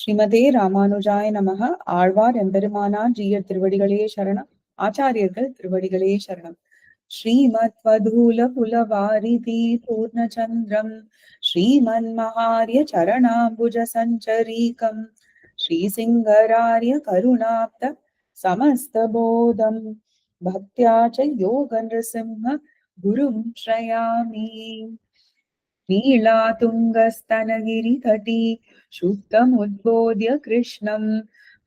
ஸ்ரீமதே ராமானுஜாய நமக. ஆழ்வார் எம்பெருமானார் ஜீயர் திருவடிகளே சரணம். ஆச்சாரியர்கள் திருவடிகளே சரணம். ஸ்ரீமத் வதூல புலவாரிதி பூர்ணச்சந்திரம் ஸ்ரீமன் மகாரிய சரணாம்புஜ சஞ்சரீகம் ஸ்ரீசிங்கராரிய கருணாப்த சமஸ்தபோதம் பக்தியா ச யோக நிருசிம்ஹ குரும் ஸ்ரயாமி. नीलातुङ्गस्तनगिरितटी शुद्धमुद्बोध्य कृष्णम्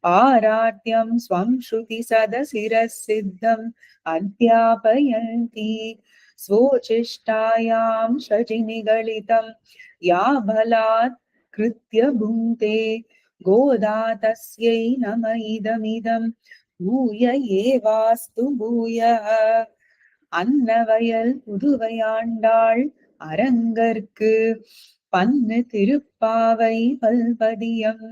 पारात्यं स्वं श्रुतिसदशिरः सिद्धम् अध्यापयन्ती स्वोचिष्टायां शचिनिगलितं या बलात् कृत्य भुङ्क्ते गोदा तस्यै नम इदमिदं भूय एवास्तु भूयः. அன்னவயல் புதுவையாண்டாள் அரங்கற்கு பன்னு திருப்பாவை பல்பதியம்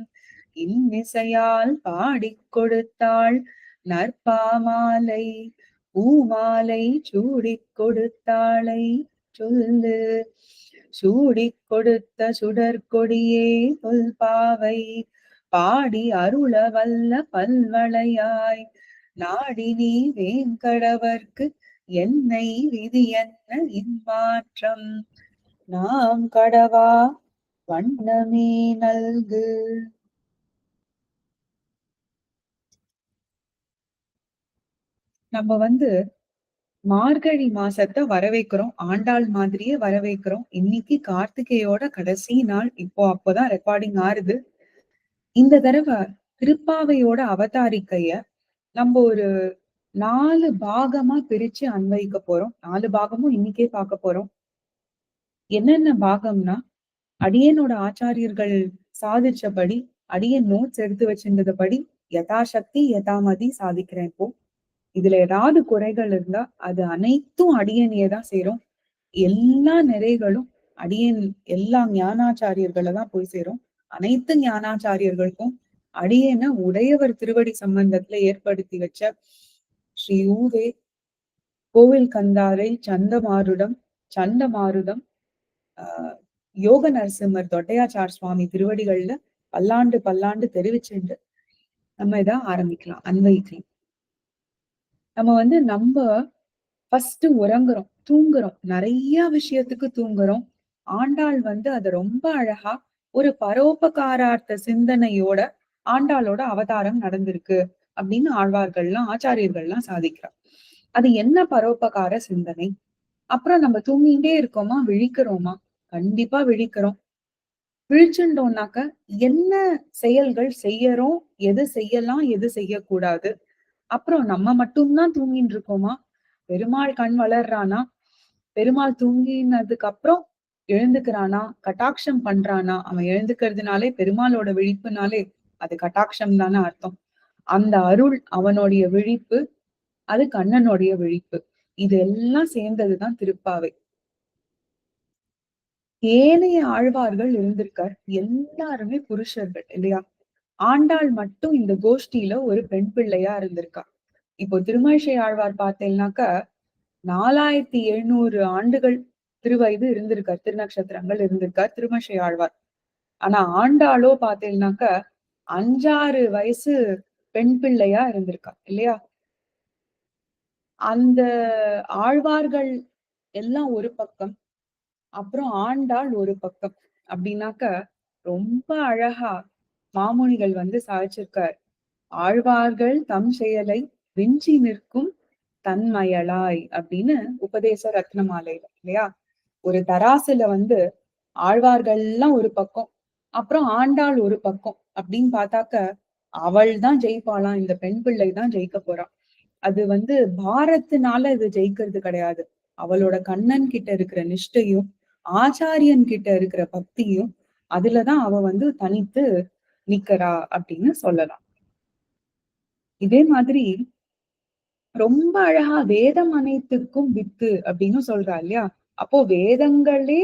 இன்னிசையால் பாடிக் கொடுத்தாள் நற்பாமாலை பூமாலை சூடிக் கொடுத்தாளை சொல்லு. சூடிக் கொடுத்த சுடற்கொடியே தொல்பாவை பாடி அருள வல்ல பல்வளையாய் நாடி நீ வேங்கடவர்க்கு என்னை விதி என்ன இம்மாற்றம் நாம் கடவா வண்ணமே நல்கு. நம்ம மார்கழி மாசத்தை வரவேற்கிறோம், ஆண்டாள் மாதிரியே வரவேற்கிறோம். இன்னைக்கு கார்த்திகையோட கடைசி நாள். அப்போதான் ரெக்கார்டிங் ஆறுது. இந்த தடவை திருப்பாவையோட அவதாரிக்கைய நம்ம ஒரு 4 பாகமா பிரிச்சு அன்வைக்க போறோம். 4 பாகமும் இன்னைக்கே பார்க்க போறோம். என்னென்ன பாகம்னா, அடியனோட ஆச்சாரியர்கள் சாதிச்சபடி, அடியன் நோட்ஸ் எடுத்து வச்சிருந்தபடி யதாசக்தி யதாமதி சாதிக்கிறேன். இப்போ இதுல ஏதாவது குறைகள் இருந்தா அது அனைத்தும் அடியனையே தான் சேரும். எல்லா நிறைகளும் அடியன் எல்லா ஞானாச்சாரியர்களை தான் போய் சேரும். அனைத்து ஞானாச்சாரியர்களுக்கும் அடியனை உடையவர் திருவடி சம்பந்தத்துல ஏற்படுத்தி வச்ச ஸ்ரீ ஊவே கோவில் கந்தாரை சண்டமாருடம் யோக நரசிம்மர் தொட்டையாச்சார் சுவாமி திருவடிகள்ல பல்லாண்டு தெரிவிச்சுண்டு நம்ம இதை ஆரம்பிக்கலாம், அன்வைக்கலாம். நம்ம ஃபர்ஸ்ட் உறங்குறோம், தூங்குறோம், நிறைய விஷயத்துக்கு தூங்குறோம். ஆண்டாள் அதை ரொம்ப அழகா ஒரு பரோபகாரார்த்த சிந்தனையோட ஆண்டாளோட அவதாரம் நடந்திருக்கு அப்படின்னு ஆழ்வார்கள்லாம் ஆச்சாரியர்கள்லாம் சாதிக்கிறார். அது என்ன பரோபகார சிந்தனை? அப்புறம் நம்ம தூங்கிட்டே இருக்கோமா, விழிக்கிறோமா? கண்டிப்பா விழிக்கிறோம். விழிச்சுட்டோம்னாக்க என்ன செயல்கள் செய்யறோம், எது செய்யலாம், எது செய்யக்கூடாது? அப்புறம் நம்ம மட்டும்தான் தூங்கிட்டு இருக்கோமா? பெருமாள் கண் வளர்றானா? பெருமாள் தூங்கினதுக்கு அப்புறம் எழுந்துக்கிறானா? கட்டாட்சம் பண்றானா? அவன் எழுந்துக்கிறதுனாலே பெருமாளோட விழிப்புனாலே அது கட்டாட்சம் தானே அர்த்தம். அந்த அருள் அவனுடைய விழிப்பு, அது கண்ணனுடைய விழிப்பு. இது எல்லாம் சேர்ந்ததுதான் திருப்பாவை. ஏனைய ஆழ்வார்கள் இருந்திருக்கார், எல்லாருமே புருஷர்கள் இல்லையா? ஆண்டாள் மட்டும் இந்த கோஷ்டியில ஒரு பெண் பிள்ளையா இருந்திருக்கா. இப்போ திருமழிசை ஆழ்வார் பார்த்தேன்னாக்க 4700 ஆண்டுகள் திருவயது இருந்திருக்கார், திருநக்ஷத்திரங்கள் இருந்திருக்கார் திருமழிசை ஆழ்வார். ஆனா ஆண்டாளோ பார்த்தேன்னாக்க 5-6 வயசு பெண் பிள்ளையா இருந்திருக்கா இல்லையா? அந்த ஆழ்வார்கள் எல்லாம் ஒரு பக்கம், அப்புறம் ஆண்டாள் ஒரு பக்கம் அப்படின்னாக்க ரொம்ப அழகா மாமுனிகள் சாதிச்சிருக்கார். ஆழ்வார்கள் தம் செயலை விஞ்சி நிற்கும் தன்மயளாய் அப்படின்னு உபதேச ரத்னமாலையில இல்லையா? ஒரு தராசுல ஆழ்வார்கள்லாம் ஒரு பக்கம், அப்புறம் ஆண்டாள் ஒரு பக்கம் அப்படின்னு பார்த்தாக்க அவள் தான் ஜெயிப்பாளாம், இந்த பெண் பிள்ளை தான் ஜெயிக்க போறான். அது பாரத்தினால இது ஜெயிக்கிறது கிடையாது. அவளோட கண்ணன் கிட்ட இருக்கிற நிஷ்டையும் ஆச்சாரியன் கிட்ட இருக்கிற பக்தியும் அதுலதான் அவ தனித்து நிக்கிறா அப்படின்னு சொல்லலாம். இதே மாதிரி ரொம்ப அழகா வேதம் அனைத்துக்கும் வித்து அப்படின்னு சொல்றா இல்லையா? அப்போ வேதங்களே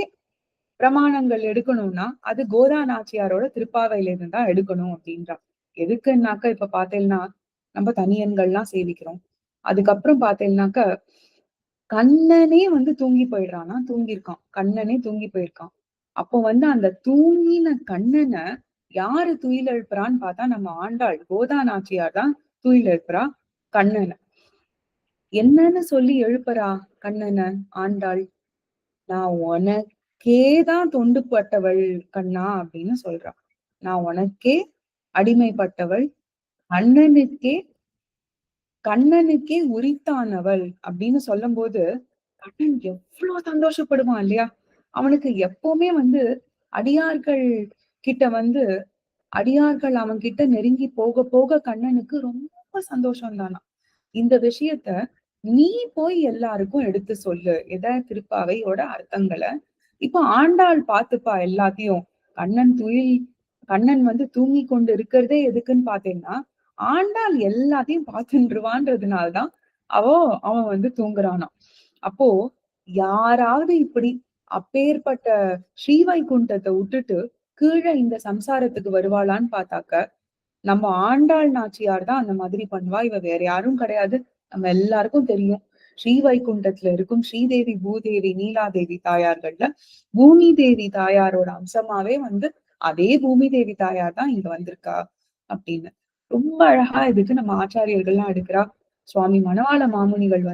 பிரமாணங்கள் எடுக்கணும்னா அது கோதா நாச்சியாரோட திருப்பாவையில இருந்து தான் எடுக்கணும் அப்படின்றா. எதுக்குன்னாக்க இப்ப பாத்தேன்னா நம்ம தனியன்கள்லாம் சேவிக்கிறோம். அதுக்கப்புறம் பாத்தேன்னாக்க கண்ணனே தூங்கி போயிடுறானா, தூங்கியிருக்கான், கண்ணனே தூங்கி போயிருக்கான். அப்போ அந்த தூங்கின கண்ணனை யாரு துயில் எழுப்புறான்னு பார்த்தா நம்ம ஆண்டாள் கோதா நாச்சியார் தான் துயில் எழுப்புறா கண்ணனை. என்னன்னு சொல்லி எழுப்புறா கண்ணனை ஆண்டாள்? நான் உனக்கேதான் தொண்டுபட்டவள் கண்ணா அப்படின்னு சொல்றா. நான் உனக்கே அடிமைப்பட்டவள், கண்ணனுக்கே கண்ணனுக்கே உரித்தானவள் அப்படின்னு சொல்லும் போது கண்ணன் எவ்வளவு சந்தோஷப்படுவான் இல்லையா? அவனுக்கு எப்பவுமே அடியார்கள் கிட்ட அடியார்கள் அவன் கிட்ட நெருங்கி போக போக கண்ணனுக்கு ரொம்ப சந்தோஷம் தானா. இந்த விஷயத்த நீ போய் எல்லாருக்கும் எடுத்து சொல்லு. திருப்பாவையோட அர்த்தங்களை இப்போ ஆண்டாள் பாத்துப்பா எல்லாத்தையும். கண்ணன் துயில் கண்ணன் தூங்கி கொண்டு இருக்கிறதே எதுக்குன்னு பாத்தீங்கன்னா, ஆண்டாள் எல்லாத்தையும் பார்த்துருவான்றதுனாலதான் அவன் தூங்குறானாம். அப்போ யாராவது இப்படி அப்பேற்பட்ட ஸ்ரீவைகுண்டத்தை விட்டுட்டு கீழே இந்த சம்சாரத்துக்கு வருவாளான்னு பார்த்தாக்க நம்ம ஆண்டாள் நாச்சியார் தான் அந்த மாதிரி பண்ணுவா. இவ வேற யாரும் கிடையாது. நம்ம எல்லாருக்கும் தெரியும். ஸ்ரீவைகுண்டத்துல இருக்கும் ஸ்ரீதேவி பூதேவி நீலாதேவி தாயார்கள்ல பூமி தேவி தாயாரோட அம்சமாவே அதே பூமி தேவி தாயார் தான் இங்க வந்திருக்கா அப்படின்னு ரொம்ப அழகா இதுக்கு நம்ம ஆச்சாரியர்கள்லாம் எடுக்கிறா. சுவாமி மணவாள மாமுனிகள்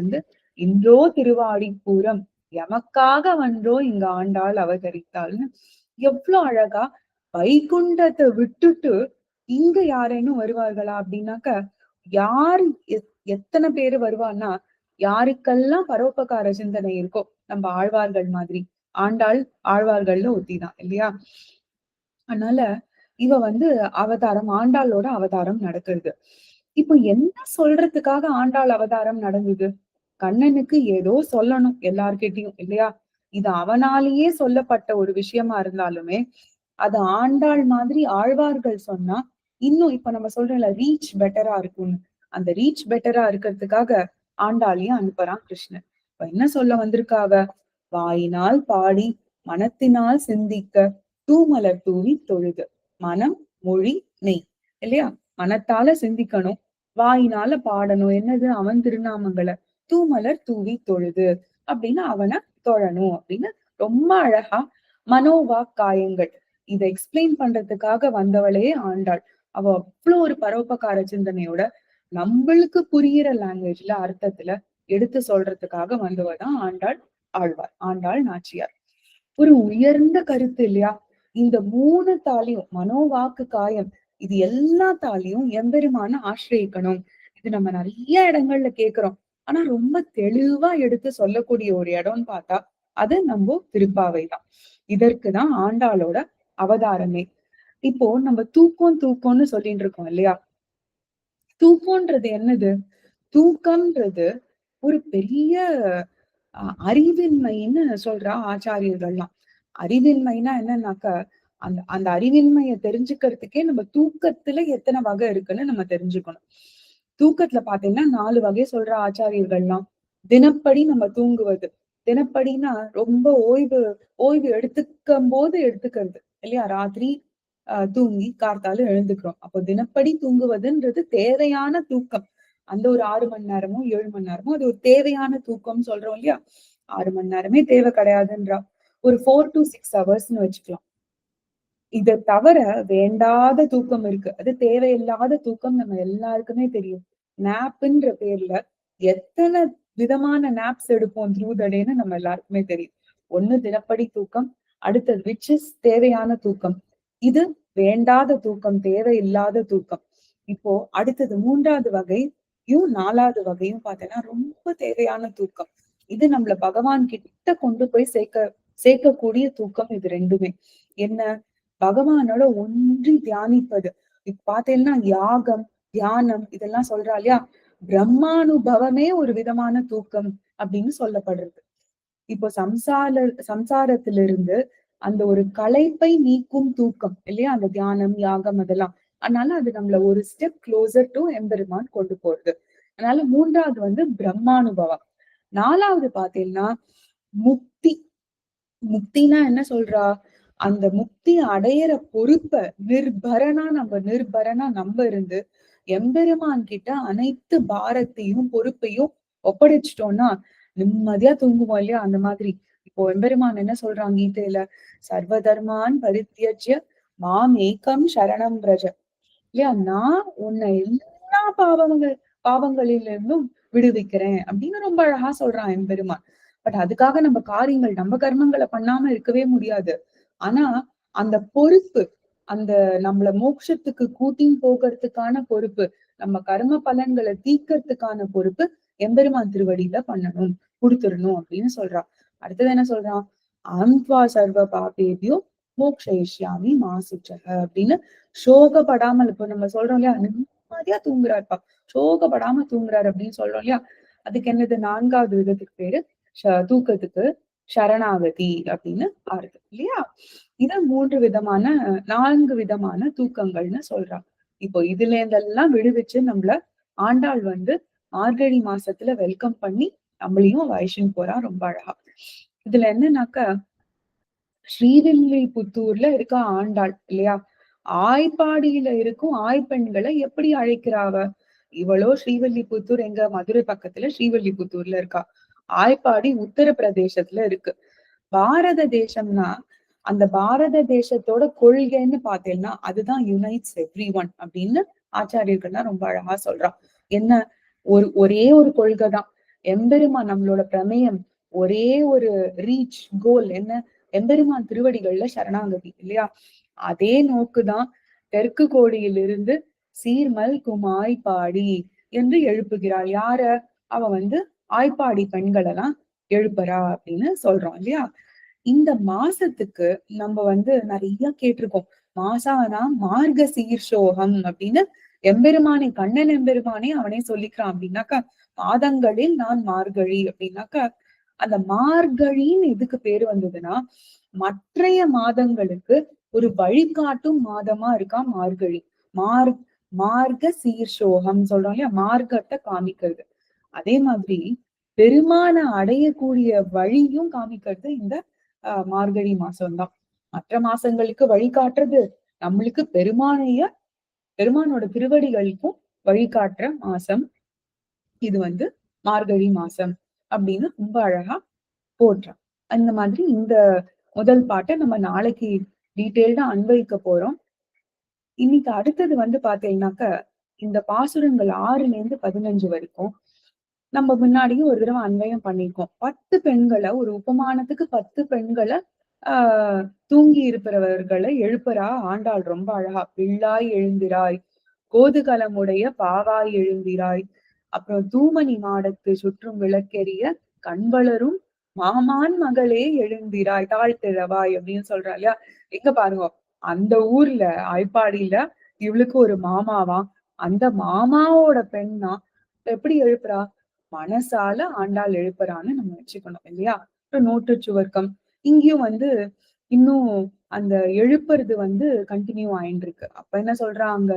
இன்றோ திருவாடிப்பூரம் எமக்காக வன்றோ இங்க ஆண்டாள் அவதரித்தாள்னு எவ்வளவு அழகா வைகுண்டத்தை விட்டுட்டு இங்க யாரேனும் வருவார்களா அப்படின்னாக்க யாரு எத்தனை பேரு வருவான்னா யாருக்கெல்லாம் பரோபகார சிந்தனை இருக்கோ நம்ம ஆழ்வார்கள் மாதிரி ஆண்டாள் ஆழ்வார்கள்ல ஒத்திதான் இல்லையா? அதனால இவ அவதாரம் ஆண்டாளோட அவதாரம் நடக்குது. இப்போ என்ன சொல்றதுக்காக ஆண்டாள் அவதாரம் நடந்தது? கண்ணனுக்கு ஏதோ சொல்லணும் எல்லார்கிட்டயும் இல்லையா? இது அவனாலேயே சொல்லப்பட்ட ஒரு விஷயமா இருந்தாலுமே அது ஆண்டாள் மாதிரி ஆழ்வார்கள் சொன்னா இன்னும் இப்ப நம்ம சொல்றோம்ல ரீச் பெட்டரா இருக்கும்னு, அந்த ரீச் பெட்டரா இருக்கிறதுக்காக ஆண்டாளையும் அனுப்புறான் கிருஷ்ணன். இப்ப என்ன சொல்ல வந்திருக்காவ? வாயினால் பாடி மனத்தினால் சிந்திக்க தூமலர் தூவி தொழுது. மனம் மொழி நெய் இல்லையா? மனத்தால சிந்திக்கணும், வாயினால பாடணும். என்னது? அவன் திருநாமங்களை தூமலர் தூவி தொழுது அப்படின்னு அவனை தொழணும் அப்படின்னு ரொம்ப அழகா மனோவா காயங்கள் இதை எக்ஸ்பிளைன் பண்றதுக்காக வந்தவளே ஆண்டாள். அவ அவ்வளவு ஒரு பரோபகார சிந்தனையோட நம்மளுக்கு புரியிற லாங்குவேஜ்ல அர்த்தத்துல எடுத்து சொல்றதுக்காக வந்தவதான் ஆண்டாள் நாச்சியார். ஒரு உயர்ந்த கருத்து இல்லையா? இந்த மூணு தாலியும் மனோவாக்கு காயம் இது எல்லாத்தாலையும் எம்பெருமான ஆசிரியக்கணும். இது நம்ம நிறைய இடங்கள்ல கேக்குறோம். ஆனா ரொம்ப தெளிவா எடுத்து சொல்லக்கூடிய ஒரு இடம்னு பார்த்தா அது நம்ம திருப்பாவைதான். இதற்குதான் ஆண்டாளோட அவதாரமே. இப்போ நம்ம தூக்கம்னு சொல்லிட்டு இருக்கோம் இல்லையா? தூக்கம்ன்றது என்னது? தூக்கம்ன்றது ஒரு பெரிய அறிவின்மைன்னு சொல்றா ஆச்சாரியர்கள்லாம். அறிவின்மைனா என்னன்னாக்க அந்த அந்த அறிவின்மையை தெரிஞ்சுக்கிறதுக்கே நம்ம தூக்கத்துல எத்தனை வகை இருக்குன்னு நம்ம தெரிஞ்சுக்கணும். தூக்கத்துல பாத்தீங்கன்னா 4 வகை சொல்ற ஆச்சாரியர்கள்லாம். தினப்படி நம்ம தூங்குவது. தினப்படினா ரொம்ப ஓய்வு எடுத்துக்கும் போது எடுத்துக்கிறது இல்லையா? ராத்திரி தூங்கி கார்த்தால எழுந்துக்கிறோம். அப்போ தினப்படி தூங்குவதுன்றது தேவையான தூக்கம். அந்த ஒரு 6 மணி நேரமோ 7 மணி நேரமோ அது ஒரு தேவையான தூக்கம் சொல்றோம் இல்லையா? 6 மணி நேரமே தேவை கிடையாதுன்றா. ஒரு 4 to 6 ஹவர்ஸ்ன்னு வச்சுக்கலாம். இதை தவிர வேண்டாத தூக்கம் இருக்கு. அது தேவையில்லாத தூக்கம் நம்ம எல்லாருக்குமே தெரியும். நாப்ன்ற பேர்ல எத்தனை விதமான நாப்ஸ் எடுப்போம் த்ரூ த டேன்னு நம்ம எல்லாருக்குமே தெரியும். ஒண்ணு தினப்படி தூக்கம், அடுத்தது விச் இஸ் தேவையான தூக்கம். இது வேண்டாத தூக்கம், தேவையில்லாத தூக்கம். இப்போ அடுத்தது 3வது வகையும் 4வது வகையும் பார்த்தேன்னா ரொம்ப தேவையான தூக்கம். இது நம்மள பகவான் கிட்ட கொண்டு போய் சேர்க்கக்கூடிய தூக்கம். இது ரெண்டுமே என்ன? பகவானோட ஒன்றி தியானிப்பது. இப்ப பாத்தீங்கன்னா யாகம் தியானம் இதெல்லாம் சொல்றா இல்லையா? பிரம்மானுபவமே ஒரு விதமான தூக்கம் அப்படின்னு சொல்லப்படுறது. இப்போ சம்சாரத்திலிருந்து அந்த ஒரு களைப்பை நீக்கும் தூக்கம் இல்லையா? அந்த தியானம் யாகம் அதெல்லாம். அதனால அது நம்மள ஒரு ஸ்டெப் க்ளோசர் டு எம்பெருமான் கொண்டு போறது. அதனால 3வது பிரம்மானுபவம். 4வது பாத்தீங்கன்னா முக்தி. முக்தினா என்ன சொல்றா? அந்த முக்தி அடையிற பொறுப்ப நிர்பரனா நம்ம இருந்து எம்பெருமான் கிட்ட அனைத்து பாரத்தையும் பொறுப்பையும் ஒப்படைச்சிட்டோம்னா நிம்மதியா தூங்குவோம் இல்லையா? அந்த மாதிரி இப்போ எம்பெருமான் என்ன சொல்றாங்க கீதையில? சர்வதர்மான் பரித்யஜ்ய மாம் ஏக்கம் சரணம் பிரஜ. இல்லையா, நான் உன்னை எல்லா பாவங்களிலிருந்தும் விடுவிக்கிறேன் அப்படின்னு ரொம்ப அழகா சொல்றான் எம்பெருமான். பட் அதுக்காக நம்ம காரியங்கள் நம்ம கர்மங்களை பண்ணாம இருக்கவே முடியாது. ஆனா அந்த பொறுப்பு, அந்த நம்மள மோட்சத்துக்கு கூட்டின்னு போகிறதுக்கான பொறுப்பு, நம்ம கர்ம பலன்களை தீர்க்கறதுக்கான பொறுப்பு எம்பெருமான் திருவடியில பண்ணணும், கொடுத்துடணும் அப்படின்னு சொல்றான். அடுத்தது என்ன சொல்றான்? அந்த்வா சர்வ பாபேபியோ மோக்ஷயிஷ்யாமி மா சுச்சக அப்படின்னு சோகப்படாமல், இப்ப நம்ம சொல்றோம் இல்லையா, நிம்மதியா தூங்குறாருப்பா, சோகப்படாம தூங்குறாரு அப்படின்னு சொல்றோம் இல்லையா, அதுக்கு என்னது, நான்காவது விதத்துக்கு பேரு தூக்கத்துக்கு சரணாகதி அப்படின்னு ஆறுது இல்லையா. இத நான்கு விதமான தூக்கங்கள்னு சொல்றாங்க. இப்போ இதுல இருந்தெல்லாம் விடுவிச்சு நம்மள ஆண்டாள் வந்து மார்கழி மாசத்துல வெல்கம் பண்ணி நம்மளையும் வயசுன்னு போறா ரொம்ப அழகா. இதுல என்னன்னாக்கா, ஸ்ரீவில்லிபுத்தூர்ல இருக்க ஆண்டாள் இல்லையா, ஆய்ப்பாடியில இருக்கும் ஆய்பெண்களை எப்படி அழைக்கிறாவ? இவளோ ஸ்ரீவில்லிபுத்தூர் எங்க மதுரை பக்கத்துல ஸ்ரீவில்லிபுத்தூர்ல இருக்கா. ஆய்ப்பாடி உத்தரப்பிரதேசத்துல இருக்கு. பாரத தேசம்னா, அந்த பாரத தேசத்தோட கொள்கைன்னு பார்த்தேன்னா அதுதான் யுனைட்ஸ் எவ்ரி ஒன் அப்படின்னு ஆச்சாரியர்கள்லாம் ரொம்ப அழகா சொல்றான். என்ன, ஒரே ஒரு கொள்கை தான். எம்பெருமான் நம்மளோட பிரமேயம், ஒரே ஒரு ரீச் கோல் என்ன, எம்பெருமான் திருவடிகள்ல சரணாகதி இல்லையா. அதே நோக்குதான் தெற்கு கோடியிலிருந்து சீர்மல் குமாய்பாடி என்று எழுப்புகிறாள். யார? அவ வந்து ஆய்ப்பாடி பெண்கள் எல்லாம் எழுப்புறா அப்படின்னு சொல்றோம் இல்லையா. இந்த மாசத்துக்கு நம்ம வந்து நிறைய கேட்டிருக்கோம். மாசானா மார்க சீர்ஷோகம் அப்படின்னு எம்பெருமானே, கண்ணன் எம்பெருமானே அவனே சொல்லிக்கிறான். அப்படின்னாக்கா மாதங்களில் நான் மார்கழி அப்படின்னாக்கா, அந்த மார்கழின்னு எதுக்கு பேரு வந்ததுன்னா, மற்றைய மாதங்களுக்கு ஒரு வழிகாட்டும் மாதமா இருக்கா மார்கழி. மார் மார்க சீர்ஷோகம் சொல்றோம் இல்லையா, மார்க்கத்தை காமிக்கிறது. அதே மாதிரி பெருமான அடையக்கூடிய வழியும் காமிக்கிறது இந்த மார்கழி மாசம்தான். மற்ற மாசங்களுக்கு வழிகாட்டுறது நம்மளுக்கு பெருமானோட திருவடிகளுக்கும் வழிகாட்டுற மாசம் இது வந்து மார்கழி மாசம் அப்படின்னு ரொம்ப அழகா போற்றான். அந்த மாதிரி இந்த முதல் பாட்டை நம்ம நாளைக்கு டீட்டெயில்டா அன்வைக்க போறோம். இன்னைக்கு அடுத்தது வந்து பாத்தீங்கன்னாக்க, இந்த பாசுரங்கள் 6ல இருந்து 15 வரைக்கும் நம்ம முன்னாடியும் ஒரு தடவை அன்வயம் பண்ணிருக்கோம். 10 பெண்களை, ஒரு உபமானத்துக்கு 10 பெண்களை தூங்கி இருப்பவர்களை எழுப்புறா ஆண்டாள் ரொம்ப அழகா. பிள்ளாய் எழுந்திராய், கோதுகலமுடைய பாவாய் எழுந்திராய், அப்புறம் தூமணி மாடத்து சுற்றும் விளக்கெரிய கண்வளரும் மாமான் மகளே எழுந்திராய் தாழ்த்திழவாய் அப்படின்னு சொல்றா இல்லையா. எங்க பாருங்க, அந்த ஊர்ல ஆய்ப்பாடியில இவளுக்கு ஒரு மாமாவா, அந்த மாமாவோட பெண்ணா எப்படி எழுப்புறா, மனசால ஆண்டாள் எழுப்புறான்னு நம்ம வச்சுக்கணும் இல்லையா. அப்புறம் நோட்டு சுவர்க்கம் இங்கேயும் வந்து இன்னும் அந்த எழுப்புறது வந்து கண்டினியூ ஆயிட்டு இருக்கு. அப்ப என்ன சொல்றாங்க,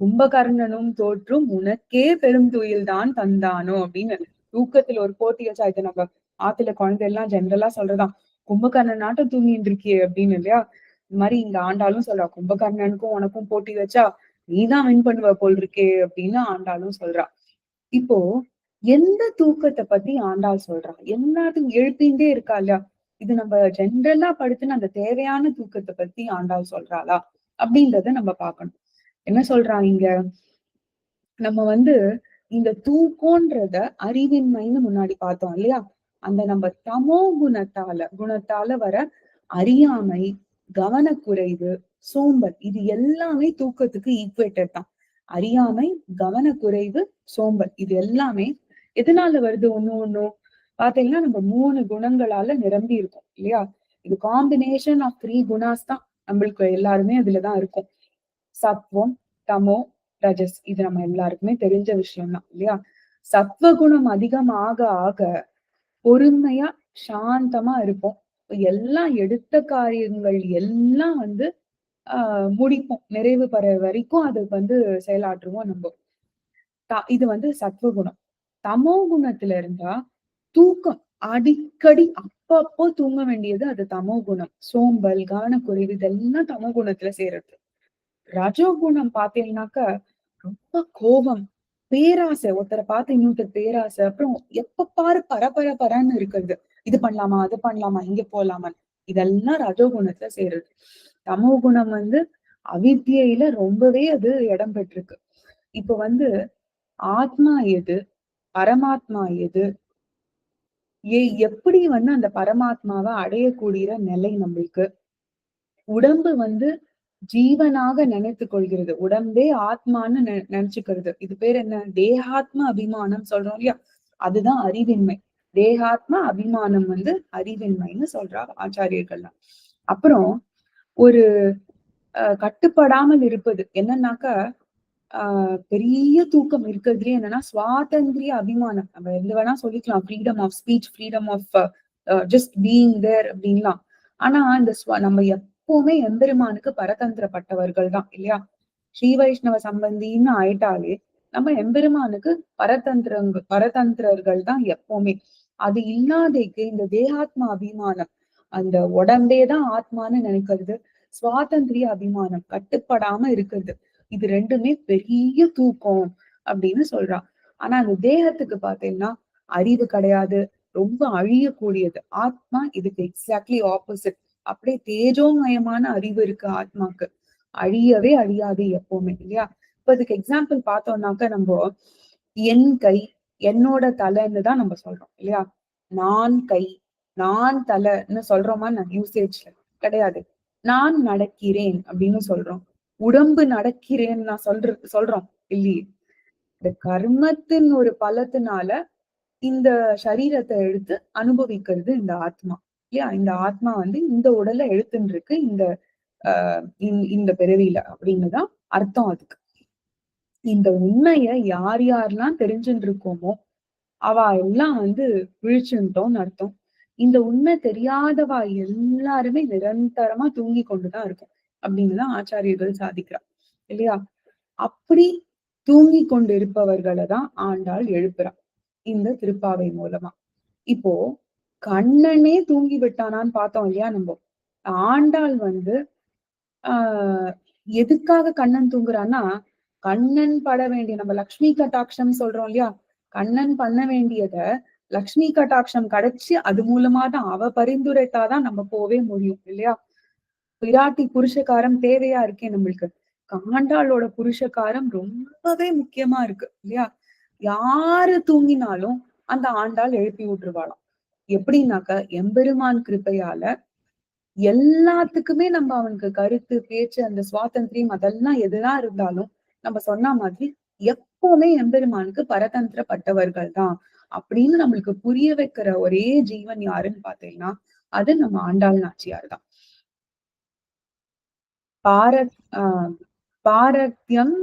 கும்பகர்ணனும் தோற்றும் உனக்கே பெரும் துயில் தான் தந்தானோ அப்படின்னு. தூக்கத்துல ஒரு போட்டி வச்சா, இது நம்ம ஆத்துல குழந்தை எல்லாம் ஜென்ரலா சொல்றதான், கும்பகர்ணன் நாட்டம் தூங்கிட்டு இருக்கியே அப்படின்னு இல்லையா. இந்த மாதிரி இங்க ஆண்டாலும் சொல்றா, கும்பகர்ணனுக்கும் உனக்கும் போட்டி வச்சா நீதான் வின் பண்ணுவ போல் இருக்கே அப்படின்னு ஆண்டாலும் சொல்றா. இப்போ எந்த தூக்கத்தை பத்தி ஆண்டாள் சொல்றா? எல்லாத்துக்கும் எழுப்பிண்டே இருக்கா இல்லையா. இது நம்ம ஜென்ரலா படுத்துன்னு அந்த தேவையான தூக்கத்தை பத்தி ஆண்டாள் சொல்றாளா அப்படின்றத நம்ம பார்க்கணும். என்ன சொல்றான் இங்க, நம்ம வந்து இந்த தூக்கம்ன்றத அறிவின்மைன்னு முன்னாடி பார்த்தோம் இல்லையா. அந்த நம்ம தமோ குணத்தால வர அறியாமை, கவனக்குறைவு, சோம்பல், இது எல்லாமே தூக்கத்துக்கு ஈக்குவேட்டட் தான். அறியாமை, கவனக்குறைவு, சோம்பல், இது எல்லாமே எதனால வருது? ஒண்ணும் பாத்தீங்கன்னா நம்ம 3 குணங்களால நிரம்பி இருக்கும் இல்லையா. இது காம்பினேஷன் ஆஃப் 3 குணாஸ் தான். நம்மளுக்கு எல்லாருமே அதுலதான் இருக்கும். சத்வம், தமோ, ரஜஸ், இது நம்ம எல்லாருக்குமே தெரிஞ்ச விஷயம் தான் இல்லையா. சத்வகுணம் அதிகமாக ஆக பொறுமையா சாந்தமா இருப்போம். எல்லாம் எடுத்த காரியங்கள் எல்லாம் வந்து முடிப்போம், நிறைவு பெற வரைக்கும் அது வந்து செயலாற்றுவோம் நம்ம. இது வந்து சத்வகுணம். தமோ குணத்துல இருந்தா தூக்கம் அடிக்கடி அப்பப்போ தூங்க வேண்டியது அது தமோ குணம். சோம்பல், கவனக்குறைவு, இதெல்லாம் தமோ குணத்துல சேருது. ரஜோகுணம் பாத்தீங்கன்னாக்க ரொம்ப கோபம், பேராசை, ஒருத்தரை பார்த்து இன்னொருத்தர் பேராசை, அப்புறம் எப்ப பாரு பரபரன்னு இருக்கிறது. இது பண்ணலாமா, அது பண்ணலாமா, இங்க போலாமா, இதெல்லாம் ரஜோகுணத்துல சேருது. தமோ குணம் வந்து அவித்யில ரொம்பவே அது இடம் பெற்றிருக்கு. இப்ப வந்து ஆத்மா எது, பரமாத்மா எது, எப்படி வந்து அந்த பரமாத்மாவை அடையக்கூடிய நிலை நம்மளுக்கு, உடம்பு வந்து ஜீவனாக நினைத்துக் கொள்கிறது, உடம்பே ஆத்மான்னு நினைச்சுக்கிறது. இது பேர் என்ன? தேகாத்ம அபிமானம் சொல்றோம் இல்லையா? அதுதான் அறிவின்மை. தேகாத்ம அபிமானம் வந்து அறிவின்மைன்னு சொல்றா ஆச்சாரியர்கள்லாம். அப்புறம் ஒரு கட்டுப்படாமல் இருப்பது என்னன்னாக்கா, பெரிய தூக்கம் இருக்கிறதுலயே என்னன்னா சுவாதந்திரிய அபிமானம். நம்ம எது வேணா சொல்லிக்கலாம், freedom of speech, freedom of just being there அப்படின்லாம். ஆனா இந்த நம்ம எப்பவுமே எம்பெருமானுக்கு பரதந்திரப்பட்டவர்கள் தான் இல்லையா? ஸ்ரீ வைஷ்ணவ சம்பந்தின்னு ஆயிட்டாலே நம்ம எம்பெருமானுக்கு பரதந்திரர்கள் தான் எப்பவுமே. அது இல்லாதைக்கு இந்த தேகாத்மா அபிமானம், அந்த உடம்பேதான் ஆத்மான்னு நினைக்கிறது, சுவாதந்திரிய அபிமானம் கட்டுப்படாம இருக்கிறது, இது ரெண்டுமே பெரிய தூக்கம் அப்படின்னு சொல்றான். ஆனா அந்த தேகத்துக்கு பாத்தீங்கன்னா அறிவு கிடையாது, ரொம்ப அழியக்கூடியது. ஆத்மா இதுக்கு எக்ஸாக்ட்லி ஆப்போசிட். அப்படியே தேஜோமயமான அறிவு இருக்கு ஆத்மாக்கு, அழியவே அழியாது எப்பவுமே இல்லையா? இப்ப இதுக்கு எக்ஸாம்பிள் பார்த்தோம்னாக்க, நம்ம என் கை, என்னோட தலைன்னு தான் நம்ம சொல்றோம் இல்லையா? நான் கை, நான் தலைன்னு சொல்றோமா? நான் யூசேஜ்ல கிடையாது. நான் நடக்கிறேன் அப்படின்னு சொல்றோம். உடம்பு நடக்கிறேன்னு நான் சொல்றோம் இல்லையே? இந்த கர்மத்தின் ஒரு பலத்தினால இந்த சரீரத்தை எடுத்து அனுபவிக்கிறது இந்த ஆத்மா இல்லையா? இந்த ஆத்மா வந்து இந்த உடலை எடுத்துட்டு இருக்கு இந்த இந்த பிறவியில அப்படின்னுதான் அர்த்தம் அதுக்கு. இந்த உண்மைய யார் யாரெல்லாம் தெரிஞ்சுட்டு இருக்கோமோ அவ எல்லாம் வந்து விழிச்சுட்டோம்னு அர்த்தம். இந்த உண்மை தெரியாதவா எல்லாருமே நிரந்தரமா தூங்கி கொண்டுதான் இருக்கும் அப்படின்னுதான் ஆச்சாரியர்கள் சாதிக்கிறார் இல்லையா? அப்படி தூங்கி கொண்டு இருப்பவர்களை தான் ஆண்டாள் எழுப்புறா இந்த திருப்பாவை மூலமா. இப்போ கண்ணனே தூங்கி விட்டானான்னு பார்த்தோம் இல்லையா? நம்ம ஆண்டாள் வந்து எதுக்காக கண்ணன் தூங்குறான்னா, கண்ணன் பட வேண்டிய நம்ம லக்ஷ்மி கட்டாட்சம் சொல்றோம் இல்லையா? கண்ணன் பண்ண வேண்டியத லக்ஷ்மி கட்டாட்சம் கிடைச்சு அது மூலமா தான் அவ பரிந்துரைத்தாதான் நம்ம போவே முடியும் இல்லையா? பிராட்டி புருஷகாரம் தேவையா இருக்கே நம்மளுக்கு. காண்டாளோட புருஷகாரம் ரொம்பவே முக்கியமா இருக்கு இல்லையா? யாரு தூங்கினாலும் அந்த ஆண்டாள் எழுப்பி விட்டுருவாளாம். எப்படின்னாக்க எம்பெருமான் கிருப்பையால எல்லாத்துக்குமே நம்ம அவனுக்கு கருத்து, பேச்சு, அந்த சுவாதந்திரியம் அதெல்லாம் எதுதான் இருந்தாலும் நம்ம சொன்ன மாதிரி எப்பவுமே எம்பெருமானுக்கு பரதந்திரப்பட்டவர்கள் தான் அப்படின்னு நம்மளுக்கு புரிய வைக்கிற ஒரே ஜீவன் யாருன்னு பாத்தீங்கன்னா அது நம்ம ஆண்டாள் நாச்சியார் தான். பாரத் பாரத்யம்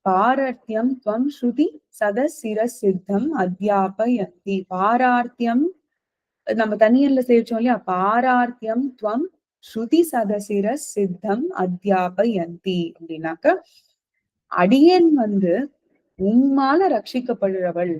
பாரத்யம் துவம் ஸ்ருதி சதசிர சித்தம் அத்தியாபயந்தி. பாரார்த்தியம் நம்ம தனியல்ல சேர்ச்சோம் இல்லையா? பாரார்த்தியம் துவம் ஸ்ருதி சதசிர சித்தம் அத்தியாபயந்தி அப்படின்னாக்க, அடியேன் வந்து உம்மால ரட்சிக்கப்படுறவள்,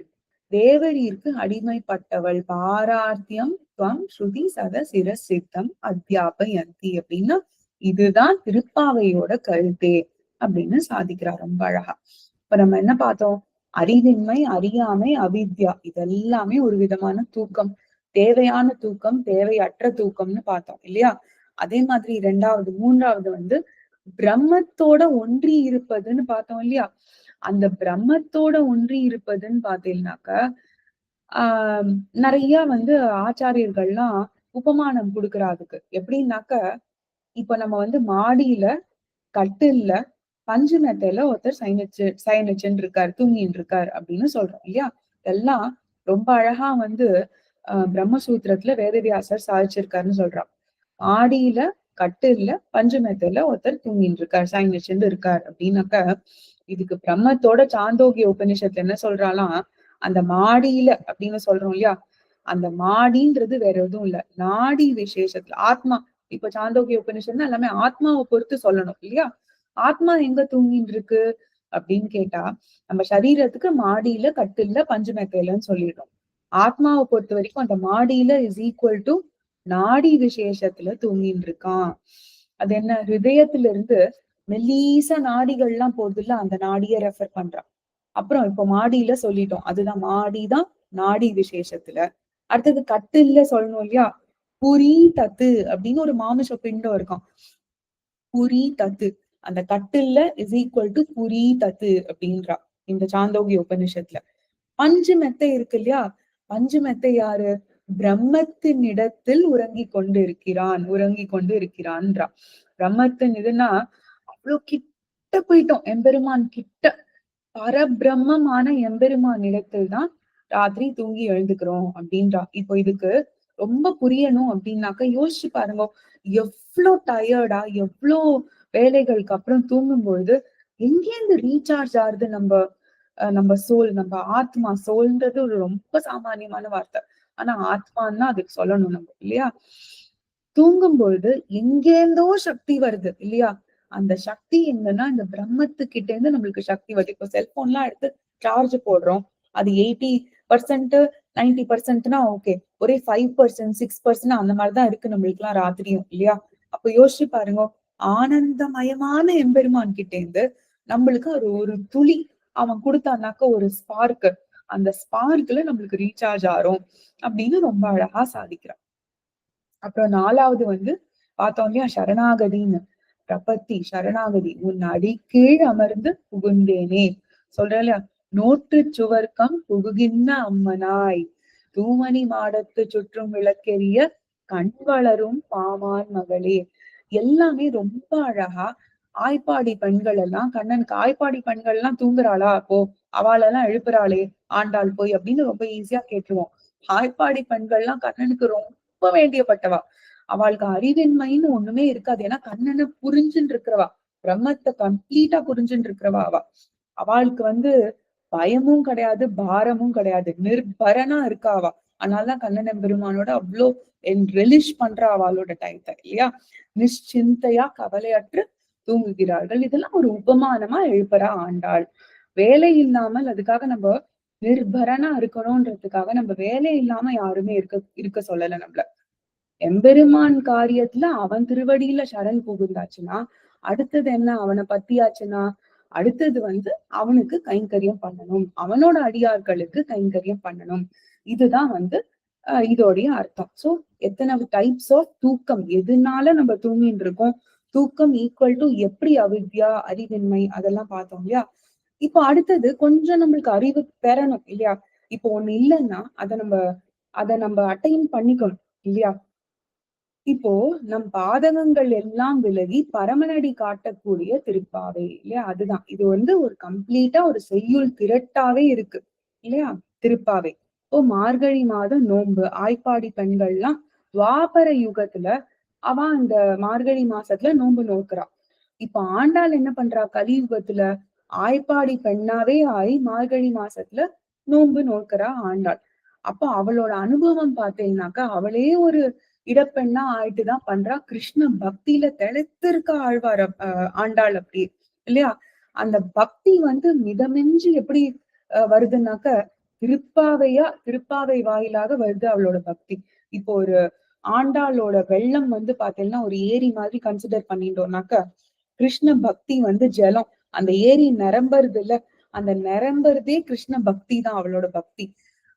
தேவரீருக்கு அடிமைப்பட்டவள். பாரார்த்தியம் துவம் ஸ்ருதி சதசிர சித்தம் அத்தியாபயந்தி அப்படின்னா இதுதான் திருப்பாவையோட கருத்தே அப்படின்னு சாதிக்கிறார் ரொம்ப அழகா. இப்ப நம்ம என்ன பார்த்தோம்? அறிவின்மை, அறியாமை, அவித்யா இதெல்லாமே ஒரு விதமான தூக்கம். தேவையான தூக்கம், தேவையற்ற தூக்கம்னு பார்த்தோம் இல்லையா? அதே மாதிரி மூன்றாவது வந்து பிரம்மத்தோட ஒன்றி இருப்பதுன்னு பார்த்தோம் இல்லையா? அந்த பிரம்மத்தோட ஒன்றி இருப்பதுன்னு பார்த்தீங்கன்னாக்க நிறைய வந்து ஆச்சாரியர்கள்லாம் உபமானம் கொடுக்குறாதுக்கு. எப்படின்னாக்க, இப்ப நம்ம வந்து மாடியில கட்டில்ல பஞ்சு மெத்தையில ஒருத்தர் சயனிச்சுன்னு இருக்காரு, தூங்கின்னு இருக்காரு அப்படின்னு சொல்றோம் இல்லையா? இதெல்லாம் ரொம்ப அழகா வந்து பிரம்மசூத்திரத்துல வேதவியாசர் சாதிச்சிருக்காருன்னு சொல்றான். மாடியில கட்டில்ல பஞ்சு மெத்தையில ஒருத்தர் தூங்கின்னு இருக்காரு, சயனிச்சுன்னு இருக்காரு அப்படின்னாக்க, இதுக்கு பிரம்மத்தோட சாந்தோக்கிய உபநிஷத்துல என்ன சொல்றாலாம், அந்த மாடியில அப்படின்னு சொல்றோம் இல்லையா? அந்த மாடின்றது வேற எதுவும் இல்ல, நாடி விசேஷத்துல ஆத்மா. இப்ப சாந்தோக்கிய உபநிஷத்துனா எல்லாமே ஆத்மாவை பொறுத்து சொல்லணும் இல்லையா? ஆத்மா எங்க தூங்கிட்டு இருக்கு அப்படின்னு கேட்டா, நம்ம சரீரத்துக்கு மாடியில கட்டில்ல பஞ்சு மெத்தையிலன்னு சொல்லிடுறோம். ஆத்மாவை பொறுத்த வரைக்கும் அந்த மாடியில இஸ் ஈக்குவல் டு நாடி விசேஷத்துல தூங்கிட்டு இருக்கான். அது என்ன? ஹிருதயத்துல இருந்து மெல்லீசா நாடிகள் எல்லாம் போகுது இல்ல, அந்த நாடிய ரெஃபர் பண்றான். அப்புறம் இப்ப மாடியில சொல்லிட்டோம், அதுதான் மாடிதான் நாடி விசேஷத்துல. அடுத்தது கட்டில்ல சொல்லணும் இல்லையா? புரி தத்து அப்படின்னு ஒரு மாமிச பிண்டம் இருக்கான். புரி தத்து அந்த கட்டில்ல இஸ் ஈக்குவல் டு புரி தத்து அப்படின்றா இந்த சாந்தோக்கிய உபனிஷத்துல. பஞ்சு மெத்தை இருக்கு இல்லையா, பஞ்சு மெத்தை யாரு? பிரம்மத்தின் இடத்தில் உறங்கி கொண்டு இருக்கிறான்றா. பிரம்மத்தின் இதுன்னா அவ்வளவு கிட்ட போயிட்டோம், எம்பெருமான் கிட்ட. பரபிரம்மமான எம்பெருமான் இடத்தில் தான் ராத்திரி தூங்கி எழுந்துக்கிறோம் அப்படின்றா. இப்போ இதுக்கு ரொம்ப புரியணும் அப்படின்னாக்க யோசிச்சு பாருங்க, எவ்வளவு டயர்டா, எவ்வளவு வேலைகளுக்கு அப்புறம் தூங்கும் பொழுது எங்கேருந்து ரீசார்ஜ் ஆகுது நம்ம சோல், நம்ம ஆத்மா. சோல்ன்றது ஒரு ரொம்ப சாமானியமான வார்த்தை, ஆனா ஆத்மான்னா அதுக்கு சொல்லணும் நம்ம இல்லையா. தூங்கும் பொழுது எங்கேருந்தோ சக்தி வருது இல்லையா. அந்த சக்தி எங்கன்னா இந்த பிரம்மத்துக்கிட்ட இருந்து நம்மளுக்கு சக்தி வருது. இப்போ செல்போன்லாம் எடுத்து சார்ஜ் போடுறோம், அது 80% 90%னா ஓகே, ஒரே 5% 6% அந்த மாதிரிதான் இருக்கு நம்மளுக்கு எல்லாம் ராத்திரியும் இல்லையா. அப்ப யோசிச்சு பாருங்க, ஆனந்தமயமான எம்பெருமான் கிட்ட இருந்து நம்மளுக்கு ஒரு துளி அவன் கொடுத்தானாக்க ஒரு ஸ்பார்க், அந்த ஸ்பார்க்ல நம்மளுக்கு ரீசார்ஜ் ஆகும் அப்படின்னு ரொம்ப அழகா சாதிக்கிறான். அப்புறம் 4வது பார்த்தோம் இல்லையா, சரணாகதின்னு. பிரபத்தி சரணாகதி, உன் அடிக்கீழ் அமர்ந்து புகுந்தேனே சொல்ற இல்லையா. நோற்று சுவர்க்கம் புகுகின்ற அம்மனாய், தூமணி மாடத்து சுற்றும் விளக்கெரிய கண் வளரும் பாமான் மகளே. எல்லாமே ரொம்ப அழகா ஆய்ப்பாடி பெண்கள் எல்லாம், கண்ணனுக்கு ஆய்ப்பாடி பெண்கள் எல்லாம் தூங்குறாளா அப்போ, அவளெல்லாம் எழுப்புறாளே ஆண்டாள் போய் அப்படின்னு ரொம்ப ஈஸியா கேட்டுருவோம். ஆய்ப்பாடி பெண்கள் எல்லாம் கண்ணனுக்கு ரொம்ப வேண்டியப்பட்டவா. அவளுக்கு அறிவின்மைன்னு ஒண்ணுமே இருக்காது, ஏன்னா கண்ணனை புரிஞ்சுட்டு இருக்கிறவா, பிரம்மத்தை கம்ப்ளீட்டா புரிஞ்சுட்டு இருக்கிறவா அவ. அவளுக்கு பயமும் கிடையாது, பாரமும் கிடையாது, நிர்பரனா இருக்கா அவ. அதனாலதான் கண்ணன் பெருமானோட அவ்வளோ ரெலிஷ் பண்றா அவளோட டயத்தை இல்லையா. நிশ্চিந்தையா கவலையற்று தூங்குகிறார்கள். இதெல்லாம் ஒரு உபமானமா எழுப்புறா ஆண்டாள். வேலை இல்லாமல், அதுக்காக நம்ம நிர்பரனா இருக்கணும்ன்றதுக்காக நம்ம வேலை இல்லாம யாருமே இருக்க சொல்லல நம்மள. எம்பெருமான் காரியத்துல அவன் திருவடியில சரண் புகுந்தாச்சுன்னா அடுத்தது என்ன, அவனை பத்தியாச்சுன்னா அடுத்தது அவனுக்கு கைங்கரியம் பண்ணணும், அவனோட அடியார்களுக்கு கைங்கரியம் பண்ணணும். இதுதான் இதோடைய அர்த்தம். சோ எத்தனை டைப்ஸ் ஆஃப் தூக்கம், எதுனால நம்ம தூங்கிட்டு இருக்கோம், தூக்கம் ஈக்குவல் டு எப்படி அவித்யா அறிவின்மை, அதெல்லாம் பார்த்தோம் இல்லையா. இப்போ அடுத்தது கொஞ்சம் நம்மளுக்கு அறிவு பெறணும் இல்லையா. இப்போ ஒண்ணு இல்லைன்னா அதை நம்ம அட்டைன் பண்ணிக்கணும் இல்லையா. இப்போ நம் பாதகங்கள் எல்லாம் விலகி பரமனடி காட்டக்கூடிய திருப்பாவை இல்லையா. அதுதான் இது ஒரு கம்ப்ளீட்டா ஒரு செய்யுள் திரட்டாவே இருக்கு இல்லையா திருப்பாவை. இப்போ மார்கழி மாதம் நோன்பு ஆய்ப்பாடி பெண்கள்லாம் துவாபர யுகத்துல அவ அந்த மார்கழி மாசத்துல நோன்பு நோக்குறா. இப்ப ஆண்டாள் என்ன பண்றா, கலியுகத்துல ஆய்ப்பாடி பெண்ணாவே ஆய் மார்கழி மாசத்துல நோன்பு நோக்குறா ஆண்டாள். அப்ப அவளோட அனுபவம் பார்த்தீங்கன்னாக்கா அவளே ஒரு இடப்பெண்ணா ஆயிட்டுதான் பண்றா. கிருஷ்ண பக்தியில திளைத்திருக்க ஆழ்வார் ஆண்டாள் அப்படி இல்லையா. அந்த பக்தி மிதமின்றி எப்படி வருதுன்னாக்க திருப்பாவை வாயிலாக வருது அவளோட பக்தி. இப்போ ஒரு ஆண்டாளோட வெள்ளம் பாத்தீங்கன்னா ஒரு ஏரி மாதிரி கன்சிடர் பண்ணிட்டோம்னாக்க, கிருஷ்ண பக்தி ஜலம், அந்த ஏரி நிரம்புறது இல்ல, அந்த நிரம்புறதே கிருஷ்ண பக்தி தான் அவளோட பக்தி.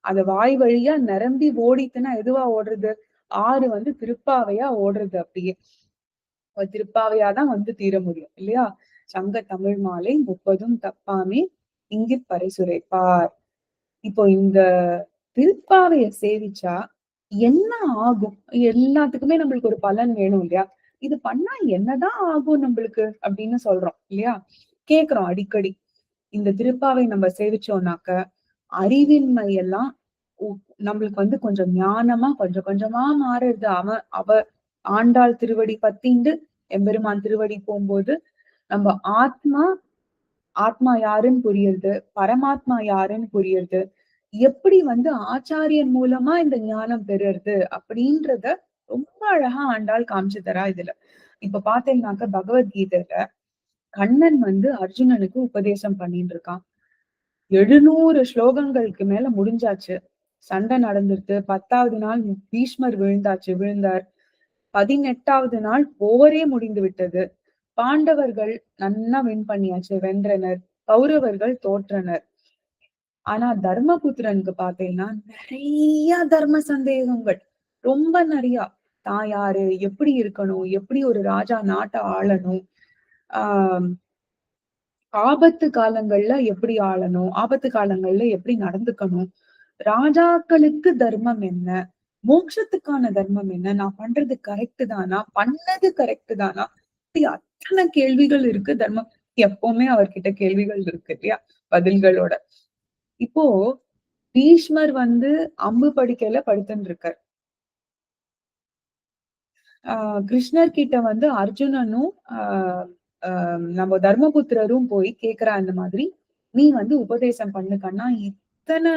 அது வாய் வழியா நிரம்பி ஓடித்துன்னா எதுவா ஓடுறது, ஆறு திருப்பாவையா ஓடுறது. அப்படியே திருப்பாவையாதான் தீர முடியும் இல்லையா. சங்க தமிழ் மாலை 30ம் தப்பாமே இங்கு பறைசுரைப்பார். இப்போ இந்த திருப்பாவைய சேவிச்சா என்ன ஆகும், எல்லாத்துக்குமே நம்மளுக்கு ஒரு பலன் வேணும் இல்லையா. இது பண்ணா என்னதான் ஆகும் நம்மளுக்கு அப்படின்னு சொல்றோம் இல்லையா, கேக்குறோம் அடிக்கடி. இந்த திருப்பாவை நம்ம சேவிச்சோம்னாக்க அறிவின்மை எல்லாம் நம்மளுக்கு கொஞ்சம் ஞானமா கொஞ்சம் கொஞ்சமா மாறுறது. அவ ஆண்டாள் திருவடி பத்திண்டு எம்பெருமான் திருவடி போகும்போது நம்ம ஆத்மா யாருன்னு புரியுது, பரமாத்மா யாருன்னு புரியுது, எப்படி ஆச்சாரியன் மூலமா இந்த ஞானம் பெறுறது அப்படின்றத ரொம்ப அழகா ஆண்டாள் காமிச்சு தரா இதுல. இப்ப பாத்தீங்கன்னாக்க பகவத்கீதையில கண்ணன் அர்ஜுனனுக்கு உபதேசம் பண்ணிட்டு இருக்கான். 700 ஸ்லோகங்களுக்கு மேல முடிஞ்சாச்சு, சண்டை நடந்துருது. 10வது நாள் பீஷ்மர் விழுந்தார். 18வது நாள் போரே முடிந்து விட்டது. பாண்டவர்கள் நன்னா வின் பண்ணியாச்சு, வென்றனர். கௌரவர்கள் தோற்றனர். ஆனா தர்மபுத்திரனுக்கு பாத்தீங்கன்னா நிறைய தர்ம சந்தேகங்கள், ரொம்ப நிறைய. தான் யாரு, எப்படி இருக்கணும், எப்படி ஒரு ராஜா நாட்டை ஆளணும், ஆஹ் ஆபத்து காலங்கள்ல எப்படி ஆளணும், ஆபத்து காலங்கள்ல எப்படி நடந்துக்கணும், ராஜாக்களுக்கு தர்மம் என்ன, மோட்சத்துக்கான தர்மம் என்ன, நான் பண்றது கரெக்ட் தானா, பண்ணது கரெக்ட் தானா, இப்படி அத்தனை கேள்விகள் இருக்கு. தர்மம் எப்பவுமே அவர்கிட்ட கேள்விகள் இருக்கு இல்லையா, பதில்களோட. இப்போ பீஷ்மர் வந்து அம்பு படுக்கையில படுத்துன்னு இருக்கார். கிருஷ்ணர் கிட்ட வந்து அர்ஜுனனும் ஆஹ் நம்ம தர்மபுத்திரரும் போய் கேக்குறா, இந்த மாதிரி நீ வந்து உபதேசம் பண்ணு கண்ணா, இத்தனை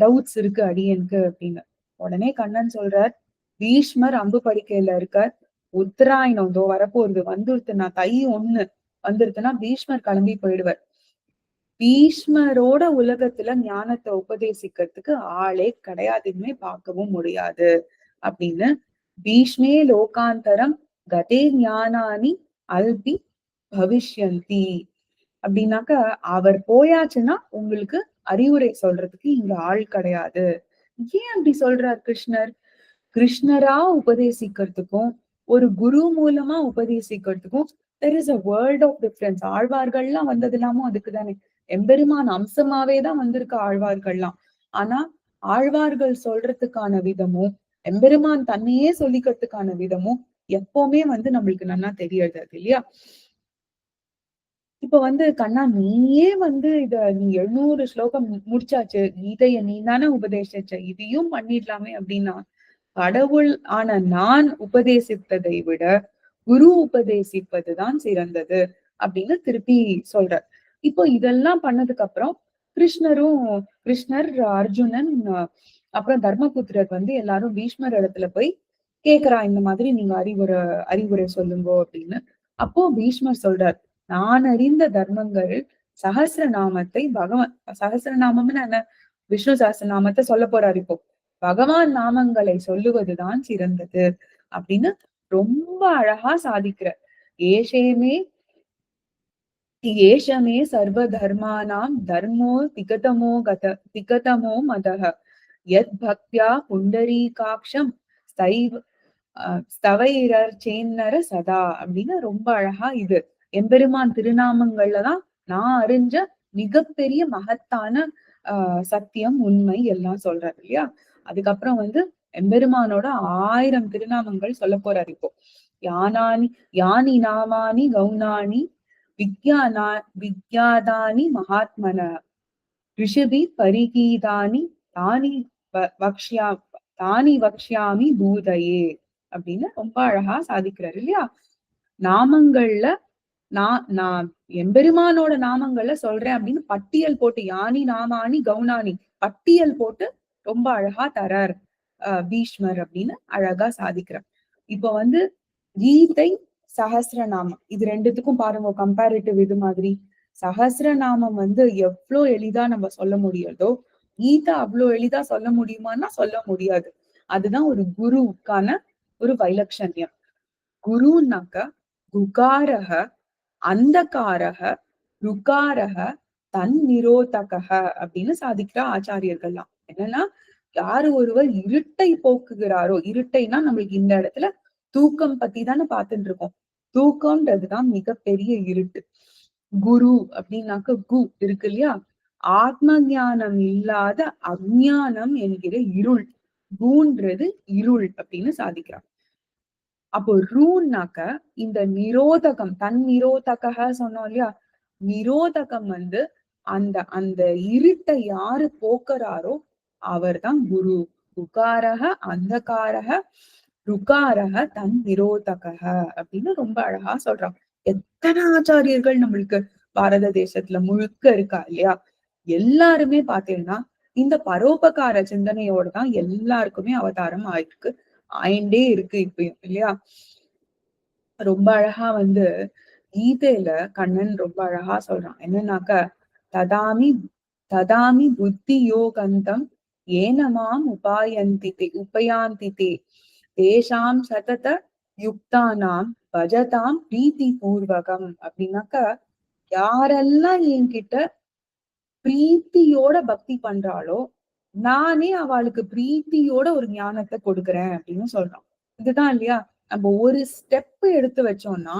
டவுட்ஸ் இருக்கு அடியனுக்கு அப்படின்னு. உடனே கண்ணன் சொல்றார், பீஷ்மர் அம்பு படுக்கையில இருக்கார். உத்தராயணம் இதோ வரப்போகுது, வந்துருத்துனா தை 1 வந்துருத்துனா பீஷ்மர் கிளம்பி போயிடுவார். பீஷ்மரோட உலகத்துல ஞானத்தை உபதேசிக்கிறதுக்கு ஆளே கிடையாதுன்னு பார்க்கவும் முடியாது அப்படின்னு. பீஷ்மே லோகாந்தரம் கதே ஞானானி அல்பி பவிஷ்யந்தி அப்படின்னாக்க, அவர் போயாச்சுன்னா உங்களுக்கு அறிவுரை சொல்றதுக்கு இங்க ஆள் கிடையாது. ஏன் அப்படி சொல்றார் கிருஷ்ணர்? கிருஷ்ணரா உபதேசிக்கிறதுக்கும் ஒரு குரு மூலமா உபதேசிக்கிறதுக்கும் there is a world of difference. ஆழ்வார்கள்லாம் வந்தது இல்லாம அதுக்கு தானே, எம்பெருமான் அம்சமாவே தான் வந்திருக்க ஆழ்வார்கள்லாம். ஆனா ஆழ்வார்கள் சொல்றதுக்கான விதமும் எம்பெருமான் தன்னையே சொல்லிக்கிறதுக்கான விதமும் எப்பவுமே வந்து நம்மளுக்கு நல்லா தெரியாது இல்லையா. இப்ப வந்து கண்ணா, நீயே வந்து நீ 700 ஸ்லோகம் முடிச்சாச்சு, கீதைய நீ தானே உபதேசிச்ச, இதையும் பண்ணிடலாமே அப்படின்னா, கடவுள் ஆன நான் உபதேசித்ததை விட குரு உபதேசிப்பதுதான் சிறந்தது அப்படின்னு திருப்பி சொல்றார். இப்போ இதெல்லாம் பண்ணதுக்கு அப்புறம் கிருஷ்ணர், அர்ஜுனன், அப்புறம் தர்மபுத்திரர் வந்து எல்லாரும் பீஷ்மர் இடத்துல போய் கேக்குறா, இந்த மாதிரி நீங்க அறிவுரை சொல்லுங்க அப்படின்னு. அப்போ பீஷ்மர் சொல்றார், நான் அறிந்த தர்மங்கள் சஹஸ்ரநாமத்தை சஹஸ்ரநாமம்னு என்ன, விஷ்ணு சஹஸ்ரநாமத்தை சொல்ல போறாரு இப்போ. பகவான் நாமங்களை சொல்லுவதுதான் சிறந்தது அப்படின்னு ரொம்ப அழகா சாதிக்கிற. ஏஷேமே ஏஷமே சர்வ தர்மானாம் தர்மோ திகதமோ மதஹ யத் பக்தியா புண்டரீகாக்ஷம் ஸ்தவைரர்ச்சேன்னர சதா அப்படின்னு ரொம்ப அழகா இது எம்பெருமான் திருநாமங்கள்லதான் நான் அறிஞ்ச மிகப்பெரிய மகத்தான சத்தியம் உண்மை எல்லாம் சொல்றாரு இல்லையா. அதுக்கப்புறம் வந்து எம்பெருமானோட 1000 திருநாமங்கள் சொல்ல போறாரு இப்போ. யானானி யானி நாமானி கௌனானி விக்யானா விக்யாதானி மகாத்மன ரிஷிபி பரிகீதானி தானி வக்ஷ்யா தானி வக்ஷ்யாமி பூதயே அப்படின்னு ரொம்ப அழகா சாதிக்கிறாரு இல்லையா. நாமங்கள்ல நான் எம்பெருமானோட நாமங்கள்ல சொல்றேன் அப்படின்னு பட்டியல் போட்டு, யானி நாமானி கௌனானி பட்டியல் போட்டு ரொம்ப அழகா தரார் பீஷ்மர் அப்படின்னு அழகா சாதிக்கிறார். இப்ப வந்து கீதை, சஹஸ்ரநாமம், இது ரெண்டுத்துக்கும் பாருங்க கம்பேரிட்டிவ். இது மாதிரி சஹஸ்ரநாமம் வந்து எவ்வளவு எளிதா நம்ம சொல்ல முடியாதோ, கீதா அவ்வளவு எளிதா சொல்ல முடியுமான்னா சொல்ல முடியாது. அதுதான் ஒரு குருவுக்கான ஒரு வைலட்சண்யம். குருனாக்க குகாரக அந்தகாரக ருகாரக தன் நிரோதக அப்படின்னு சாதிக்கிற ஆச்சாரியர்கள்லாம். என்னன்னா, யாரு ஒருவர் இருட்டை போக்குகிறாரோ, இருட்டைனா நம்மளுக்கு இந்த இடத்துல தூக்கம் பத்தி தானே பார்த்துட்டு இருக்கோம். தூக்கம்ன்றதுதான் மிகப்பெரிய இருட்டு. குரு அப்படின்னாக்க கு இருக்கு இல்லையா, ஆத்ம ஞானம் இல்லாத அஜ்ஞானம் என்கிற இருள். குன்றது இருள் அப்படின்னு சாதிக்கிறார். அப்போ ரூன்னாக்க இந்த நிரோதகம், தன் நிரோதக சொன்னோம் இல்லையா, நிரோதகம் வந்து அந்த அந்த இருட்டை யாரு போக்குறாரோ அவர்தான் குரு. உகாரக அந்தகாரக ருகாரக தன் நிரோதக அப்படின்னு ரொம்ப அழகா சொல்றாங்க. எத்தனை ஆச்சாரியர்கள் நம்மளுக்கு பாரத தேசத்துல முழுக்க இருக்கா இல்லையா. எல்லாருமே பாத்தீங்கன்னா இந்த பரோபகார சிந்தனையோட தான் எல்லாருக்குமே அவதாரம் ஆயிருக்கு, ஆயிண்டே இருக்கு இப்பயும் இல்லையா. ரொம்ப அழகா வந்து கீதையில கண்ணன் ரொம்ப அழகா சொல்றான். என்னன்னாக்க, ததாமி ததாமி புத்தி யோகந்தம் ஏனமாம் உபயாந்திதே தேஷாம் சதத யுக்தானாம் பஜதாம் பிரீத்தி பூர்வகம் அப்படின்னாக்க, யாரெல்லாம் என்கிட்ட பிரீத்தியோட பக்தி பண்றாளோ நானே அவளுக்கு பிரீத்தியோட ஒரு ஞானத்தை கொடுக்குறேன் அப்படின்னு சொல்றான். இதுதான் இல்லையா, நம்ம ஒரு ஸ்டெப் எடுத்து வச்சோம்னா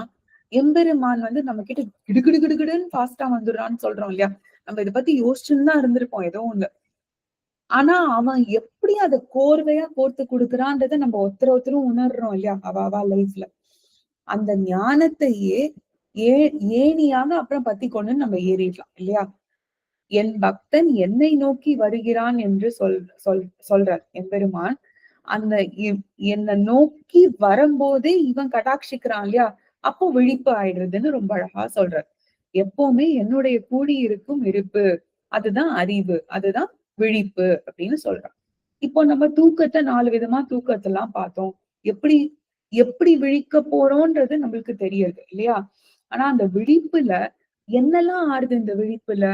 எம்பெருமான் வந்து நம்ம கிட்ட கிடுகிடு கிடுகிடுன்னு ஃபாஸ்டா வந்துடுறான்னு சொல்றோம் இல்லையா? நம்ம இதை பத்தி யோசிச்சுன்னு தான் இருந்திருப்போம் ஏதோ ஒண்ணு. ஆனா அவன் எப்படி அதை கோர்வையா கோர்த்து கொடுக்குறான்றத நம்ம ஒருத்தரும் உணர்றோம் இல்லையா? அவா லைஃப்ல அந்த ஞானத்தையே ஏ ஏணியாக அப்புறம் பத்தி கொண்டு நம்ம ஏறிடலாம் இல்லையா? என் பக்தன் என்னை நோக்கி வருகிறான் என்று சொல்றார் எம்பெருமான். அந்த என்னை நோக்கி வரும்போதே இவன் கடாட்சிக்கிறான் இல்லையா? அப்போ விழிப்பு ஆயிடுறதுன்னு ரொம்ப அழகா சொல்றார். எப்பவுமே என்னுடைய கூடி இருக்கும் இருப்பு, அதுதான் அறிவு, அதுதான் விழிப்பு அப்படின்னு சொல்றான். இப்போ நம்ம தூக்கத்தை 4 விதமா தூக்கத்தெல்லாம் பார்த்தோம். எப்படி எப்படி விழிக்க போறோம்ன்றது நம்மளுக்கு தெரியுது இல்லையா? ஆனா அந்த விழிப்புல என்னெல்லாம் ஆறுது? இந்த விழிப்புல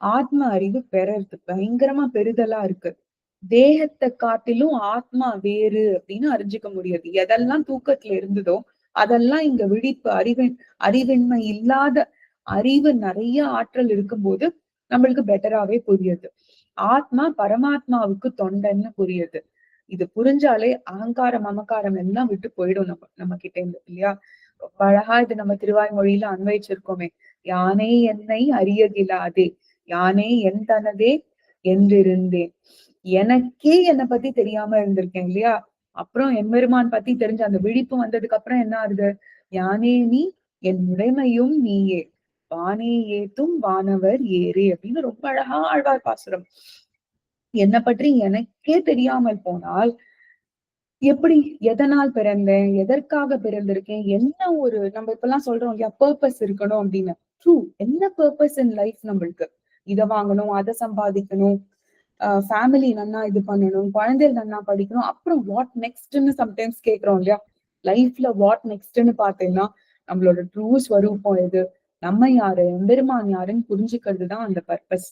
ஆத்ம அறிவு பெறறது பயங்கரமா பெறுதலா இருக்கு. தேகத்தை காட்டிலும் ஆத்மா வேறு அப்படின்னு அறிஞ்சுக்க முடியாது. எதெல்லாம் தூக்கத்துல இருந்ததோ அதெல்லாம் இங்க விழிப்பு அறிவின்மை இல்லாத அறிவு நிறைய ஆற்றல் இருக்கும்போது நம்மளுக்கு பெட்டராவே புரியுது. ஆத்மா பரமாத்மாவுக்கு தொண்டன்னு புரியுது. இது புரிஞ்சாலே அகங்காரம் மமக்காரம் எல்லாம் விட்டு போயிடும் நம்ம கிட்ட இருந்து இல்லையா? ரொம்ப அழகா இது நம்ம திருவாய்மொழியில அன்வயிச்சிருக்கோமே. யானே என்னை அறியகிலாதே, யானே என் தனதே என்றிருந்தேன். எனக்கே என்னை பத்தி தெரியாம இருந்திருக்கேன் இல்லையா? அப்புறம் எம்பெருமான் பத்தி தெரிஞ்ச அந்த விழிப்பு வந்ததுக்கு அப்புறம் என்ன ஆகுது? யானே நீ என் உடைமையும் நீயே, வானே ஏத்தும் வானவர் ஏறே அப்படின்னு ரொம்ப அழகா ஆழ்வார் பாசுரம். என்னை பற்றி எனக்கே தெரியாமல் போனால் எப்படி, எதனால் பிறந்தேன், எதற்காக பிறந்திருக்கேன், என்ன ஒரு நம்ம இப்பெல்லாம் சொல்றோம் இல்லையா பர்பஸ் இருக்கணும் அப்படின்னு. ட்ரூ, என்ன பர்பஸ் இன் லைஃப் நம்மளுக்கு? இதை வாங்கணும், அதை சம்பாதிக்கணும், ஃபேமிலி நன்னா இது பண்ணணும், குழந்தைகள் நன்னா படிக்கணும், அப்புறம் வாட் நெக்ஸ்ட்னு சம்டைம்ஸ் கேட்கிறோம் இல்லையா? லைஃப்ல வாட் நெக்ஸ்ட்னு பாத்தீங்கன்னா நம்மளோட ட்ரூ ஸ்வரூபம் எது, நம்ம யாரு, எம்பெருமான் யாருன்னு புரிஞ்சுக்கிறது தான் அந்த பர்பஸ்.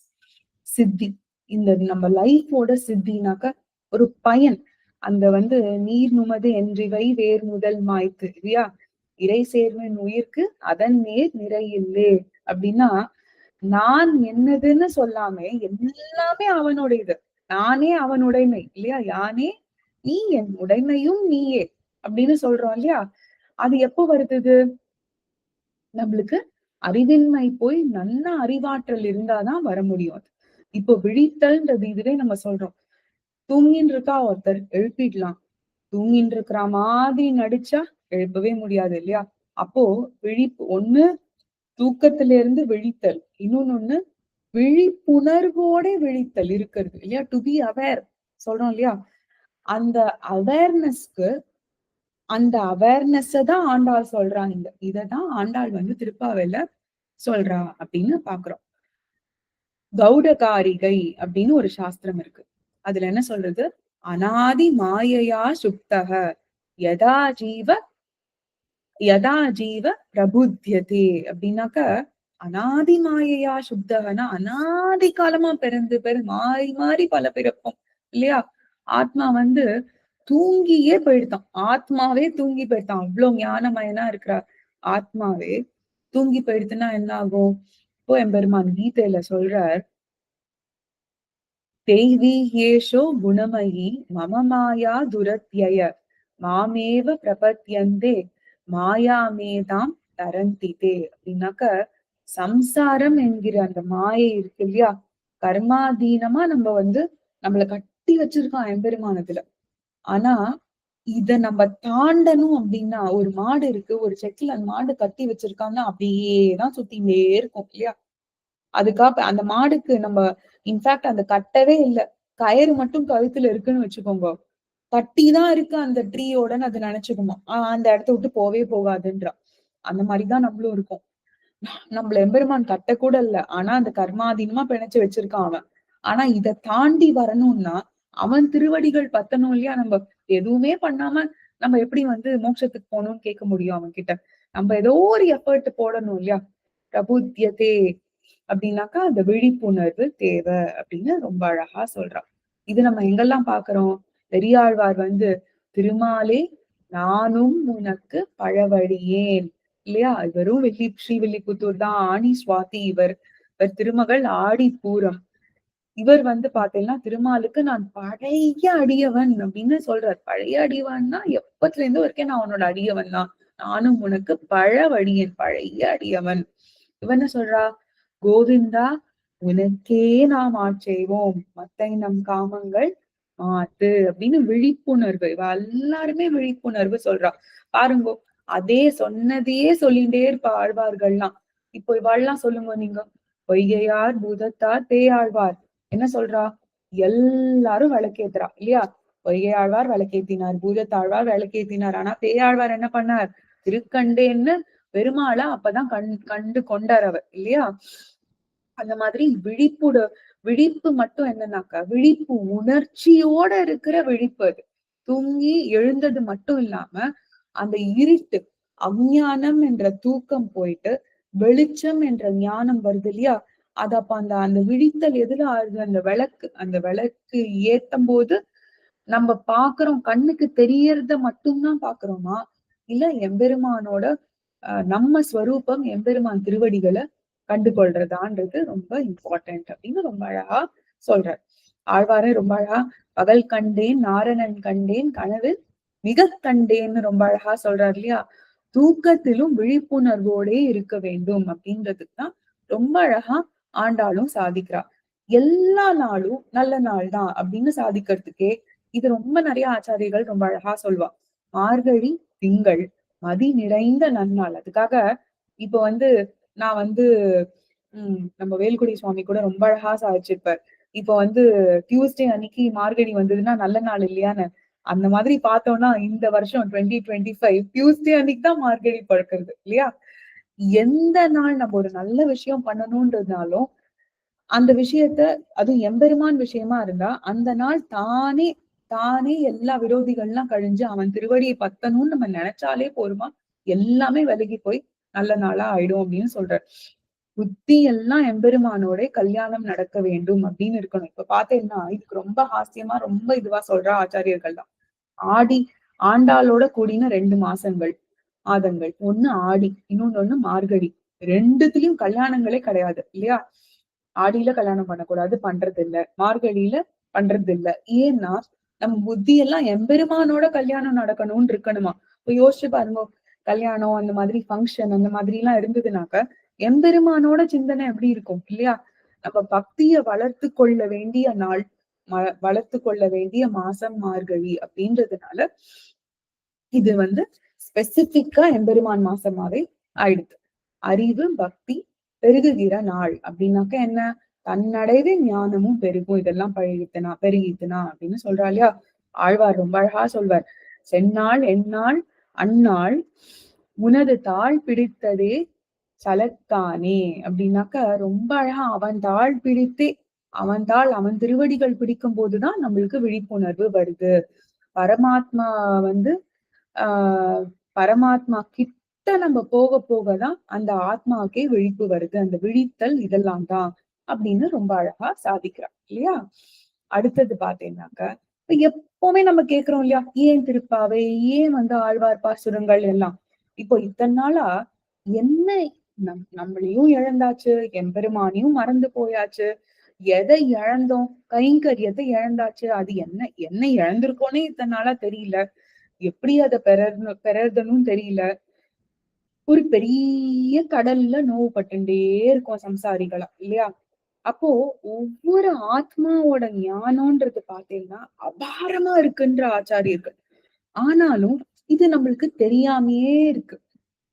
சித்தி, இந்த நம்ம லைஃபோட சித்தினாக்க ஒரு பயன். அந்த வந்து நீர் நுமது என்றிவை வேர் முதல் மாய்த்து இல்லையா? இறை சேர்வன் உயிர்க்கு அதன் நேர் நிறையில்லே அப்படின்னா, நான் என்னதுன்னு சொல்லாம எல்லாமே அவனுடையது, நானே அவன் உடைமை இல்லையா? யானே நீ என் உடைமையும் நீயே அப்படின்னு சொல்றோம் இல்லையா? அது எப்போ வருது? நம்மளுக்கு அறிவின்மை போய் நல்ல அறிவாற்றல் இருந்தாதான் வர முடியும். இப்போ விழித்தல்ன்றது இதுவே நம்ம சொல்றோம். தூங்கின்னு இருக்கா ஒருத்தர், எழுப்பிடலாம். தூங்கின்னு இருக்கிற மாதிரி நடிச்சா எழுப்பவே முடியாது இல்லையா? அப்போ விழிப்பு ஒண்ணு, தூக்கத்துல இருந்து விழித்தல், இன்னொன்னு விழிப்புணர்வோட விழித்தல் இருக்கிறது இல்லையா? டு பி அவேர் சொல்றோம் இல்லையா? அந்த அவேர்னஸ்க்கு, அந்த அவேர்னஸ் தான் ஆண்டாள் சொல்றாங்க. இததான் ஆண்டாள் வந்து திருப்பாவையில சொல்றா அப்படின்னு பாக்குறோம். கௌடகாரிகை அப்படின்னு ஒரு சாஸ்திரம் இருக்கு. அதுல என்ன சொல்றது? அநாதி மாயையா சுப்தக யதா ஜீவ யதா ஜீவ பிரபுத்தியதே அப்படின்னாக்க, அநாதி மாயையா சுப்தகனா அநாதி காலமா பிறந்து மாறி மாறி பல பிறப்போம் இல்லையா? ஆத்மா வந்து தூங்கியே போயிடுதான். ஆத்மாவே தூங்கி போயிட்டான். அவ்வளவு ஞானமயனா இருக்கிற ஆத்மாவே தூங்கி போயிடுத்துன்னா என்ன ஆகும்? இப்போ எம்பெருமான் கீதையில சொல்றார், தெய்வீகேஷோ குணமயி மம மாயா துரத்யய மாமேவ பிரபத்யந்தே மாயாமேதாம் தரந்திதே அப்படின்னாக்க, சம்சாரம் என்கிற அந்த மாயை இருக்கு இல்லையா? கர்மாதீனமா நம்ம வந்து நம்மள கட்டி வச்சிருக்கான் எம்பெருமானதுல. ஆனா இத நம்ம தாண்டணும் அப்படின்னா, ஒரு மாடு இருக்கு, ஒரு செக்குல அந்த மாடு கட்டி வச்சிருக்காங்கன்னா அப்படியேதான் சுத்திட்டே இருக்கும் இல்லையா? அதுக்காக அந்த மாடுக்கு நம்ம இன்ஃபேக்ட் அந்த கட்டவே இல்ல, கயிறு மட்டும் கழுத்துல இருக்குன்னு வச்சுக்கோங்க, கட்டிதான் இருக்கு அந்த ட்ரீயோடன்னு அது நினைச்சுக்குமா, அந்த இடத்த விட்டு போவே போகாதுன்றா. அந்த மாதிரிதான் நம்மளும் இருக்கும். நம்மள எம்பெருமான் கட்ட கூட இல்ல, ஆனா அந்த கர்மாதீனமா பிணைச்சு வச்சிருக்கான் அவன். ஆனா இத தாண்டி வரணும்னா அவன் திருவடிகள் பத்தணும் இல்லையா? நம்ம எதுவுமே பண்ணாம நம்ம எப்படி வந்து மோட்சத்துக்கு போகணும்னு கேட்க முடியும் அவன் கிட்ட? நம்ம ஏதோ ஒரு எஃபர்ட் போடணும் இல்லையா? பிரபுத்தியதே அப்படின்னாக்கா அந்த விழிப்புணர்வு தேவை அப்படின்னு ரொம்ப அழகா சொல்றான். இது நம்ம எங்கெல்லாம் பாக்குறோம்? பெரியாழ்வார் வந்து திருமாலே நானும் உனக்கு பழவழியேன் இல்லையா? வெறும் ஸ்ரீவில்லிபுத்தூர் தான். ஆணி சுவாதி இவர் திருமகள் ஆடி பூரம். இவர் வந்து பாத்தீங்கன்னா திருமாலுக்கு நான் பழைய அடியவன் அப்படின்னு சொல்றார். பழைய அடியவன்னா எப்பத்துல இருந்து வரைக்கும் நான் அவனோட அடியவன் தான் நானும் உனக்கு பழவடியேன், பழைய அடியவன். இவன் என்ன சொல்றா? கோவிந்தா உனக்கே நாம் ஆட்செய்வோம், மத்தை நம் காமங்கள் மாத்து அப்படின்னு விழிப்புணர்வு. இவ எல்லாருமே விழிப்புணர்வு சொல்றா. பாருங்கோ, அதே சொன்னதையே சொல்லிட்டே இருப்பா ஆழ்வார்கள்லாம். இப்போ இவாள்லாம் சொல்லுங்க நீங்க. பொய்கையார் பூதத்தார் பேயாழ்வார் என்ன சொல்றா? எல்லாரும் விளக்கேத்துறா இல்லையா? பொய்கை ஆழ்வார் விளக்கேத்தினார், பூதத்தாழ்வார் விளக்கேத்தினார். ஆனா பேயாழ்வார் என்ன பண்ணார்? திருக்கண்டேன்னு பெருமாளை அப்பதான் கண்டு கொண்டார் அவர் இல்லையா? அந்த மாதிரி விழிப்பு மட்டும் என்னன்னாக்கா, விழிப்பு உணர்ச்சியோட இருக்கிற விழிப்பு அது. தூங்கி எழுந்தது மட்டும் இல்லாம அந்த இருட்டு அஞ்ஞானம் என்ற தூக்கம் போயிட்டு வெளிச்சம் என்ற ஞானம் வருது இல்லையா? அது அப்ப அந்த அந்த விழித்தல் எதுல ஆகுது? அந்த விளக்கு ஏத்தும் போது நம்ம பாக்குறோம், கண்ணுக்கு தெரியறத மட்டும்தான் பாக்குறோமா? இல்ல எம்பெருமானோட நம்ம ஸ்வரூபம் எம்பெருமான் திருவடிகளை கண்டு கொள்றதான்றது ரொம்ப இம்பார்ட்டன்ட் அப்படின்னு ரொம்ப அழகா சொல்றார். ஆழ்வாரே ரொம்ப அழகா பகல் கண்டேன் நாரணன் கண்டேன் கனவில் மிக கண்டேன்னு ரொம்ப அழகா சொல்றாரு இல்லையா? தூக்கத்திலும் விழிப்புணர்வோட இருக்க வேண்டும் அப்படின்றதுக்கு தான் ரொம்ப அழகா ஆண்டாளும் சாதிக்கிறா. எல்லா நாளும் நல்ல நாள் தான் அப்படின்னு சாதிக்கிறதுக்கே இது ரொம்ப நிறைய ஆச்சாரியர்கள் ரொம்ப அழகா சொல்வா. மார்கழி திங்கள் மதி நிறைந்த நன்னாள். அதுக்காக இப்ப வந்து நான் வந்து நம்ம வேல்குடி சுவாமி கூட ரொம்ப அழகா சாதிச்சிருப்பார். இப்ப டியூஸ்டே அன்னைக்கு மார்கழி வந்ததுன்னா நல்ல நாள் இல்லையான்னு. அந்த மாதிரி பார்த்தோம்னா இந்த வருஷம் 2025 டியூஸ்டே அன்னைக்கு தான் மார்கழி பழக்கிறது இல்லையா? எந்த நாள் நம்ம ஒரு நல்ல விஷயம் பண்ணணும்ன்றதுனாலும் அந்த விஷயத்த அதுவும் எம்பெருமான் விஷயமா இருந்தா அந்த நாள் தானே தானே எல்லா விரோதிகள்லாம் கழிஞ்சு அவன் திருவடியை பத்தணும்னு நம்ம நினைச்சாலே போருமா, எல்லாமே விலகி போய் நல்ல நாளா ஆயிடும் அப்படின்னு சொல்றார். புத்தி எல்லாம் எம்பெருமானோட கல்யாணம் நடக்க வேண்டும் அப்படின்னு இருக்கணும். இப்ப பாத்தீங்கன்னா இதுக்கு ரொம்ப ஹாஸ்யமா ரொம்ப இதுவா சொல்ற ஆச்சாரியர்கள் தான். ஆடி ஆண்டாளோட கூடின 2 மாதங்கள் ஒண்ணு ஆடி, இன்னொன்னு மார்கழி. ரெண்டுத்துலயும் கல்யாணங்களே கிடையாது இல்லையா? ஆடியில கல்யாணம் பண்ணக்கூடாது, பண்றது இல்ல. மார்கழியில பண்றது இல்ல. ஏன்னா நம்ம புத்தி எல்லாம் எம்பெருமானோட கல்யாணம் நடக்கணும்னு இருக்கணுமா? இப்ப யோசிச்சு பாருங்க, கல்யாணம் அந்த மாதிரி ஃபங்க்ஷன் அந்த மாதிரி எல்லாம் இருந்ததுனாக்க எம்பெருமானோட சிந்தனை எப்படி இருக்கும் இல்லையா? நம்ம பக்திய வளர்த்து கொள்ள வேண்டிய நாள், வளர்த்து கொள்ள வேண்டிய மாசம் மார்கழி அப்படின்றதுனால இது ஸ்பெசிபிக்கா எம்பெருமான் மாசமாவே ஆயிடுது. அறிவு பக்தி பெருகுகிற நாள் அப்படின்னாக்க என்ன? தன்னடைவே ஞானமும் பெருகும், இதெல்லாம் பெருகித்துனா அப்படின்னு சொல்றா இல்லையா? ஆழ்வார் ரொம்ப அழகா சொல்வார். செந்நாள் எந்நாள் அந்நாள் உனது தாள் பிடித்ததே சலத்தானே அப்படின்னாக்க ரொம்ப அழகா அவன் திருவடிகள் பிடிக்கும் போதுதான் நம்மளுக்கு விழிப்புணர்வு வருது. பரமாத்மா ஆஹ் பரமாத்மா கிட்ட நம்ம போக போகதான் அந்த ஆத்மாவுக்கே விழிப்பு வருது. அந்த விழித்தல் இதெல்லாம் தான் அப்படின்னு ரொம்ப அழகா சாதிக்கிறான் இல்லையா? அடுத்தது பாத்தீங்கன்னாக்க எப்பவுமே நம்ம கேக்குறோம் இல்லையா, ஏன் திருப்பாவை, ஏன் ஆழ்வார் பாசுரங்கள் எல்லாம். இப்போ இத்தனை நாளா என்ன நம்மளையும் இழந்தாச்சு, எம்பெருமானையும் மறந்து போயாச்சு. எதை இழந்தோம்? கைங்கரியத்தை இழந்தாச்சு. அது என்ன என்ன இழந்திருக்கோன்னே இத்தனை நாளா தெரியல. எப்படி அதை பெறறதுன்னு தெரியல. ஒரு பெரிய கடல்ல நோவு பட்டுண்டே இருக்கும் சம்சாரிகளா இல்லையா? அப்போ ஒவ்வொரு ஆத்மாவோட ஞானம்ன்றது பாத்தீங்கன்னா அபாரமா இருக்குன்ற ஆச்சாரியர்கள். ஆனாலும் இது நம்மளுக்கு தெரியாமையே இருக்கு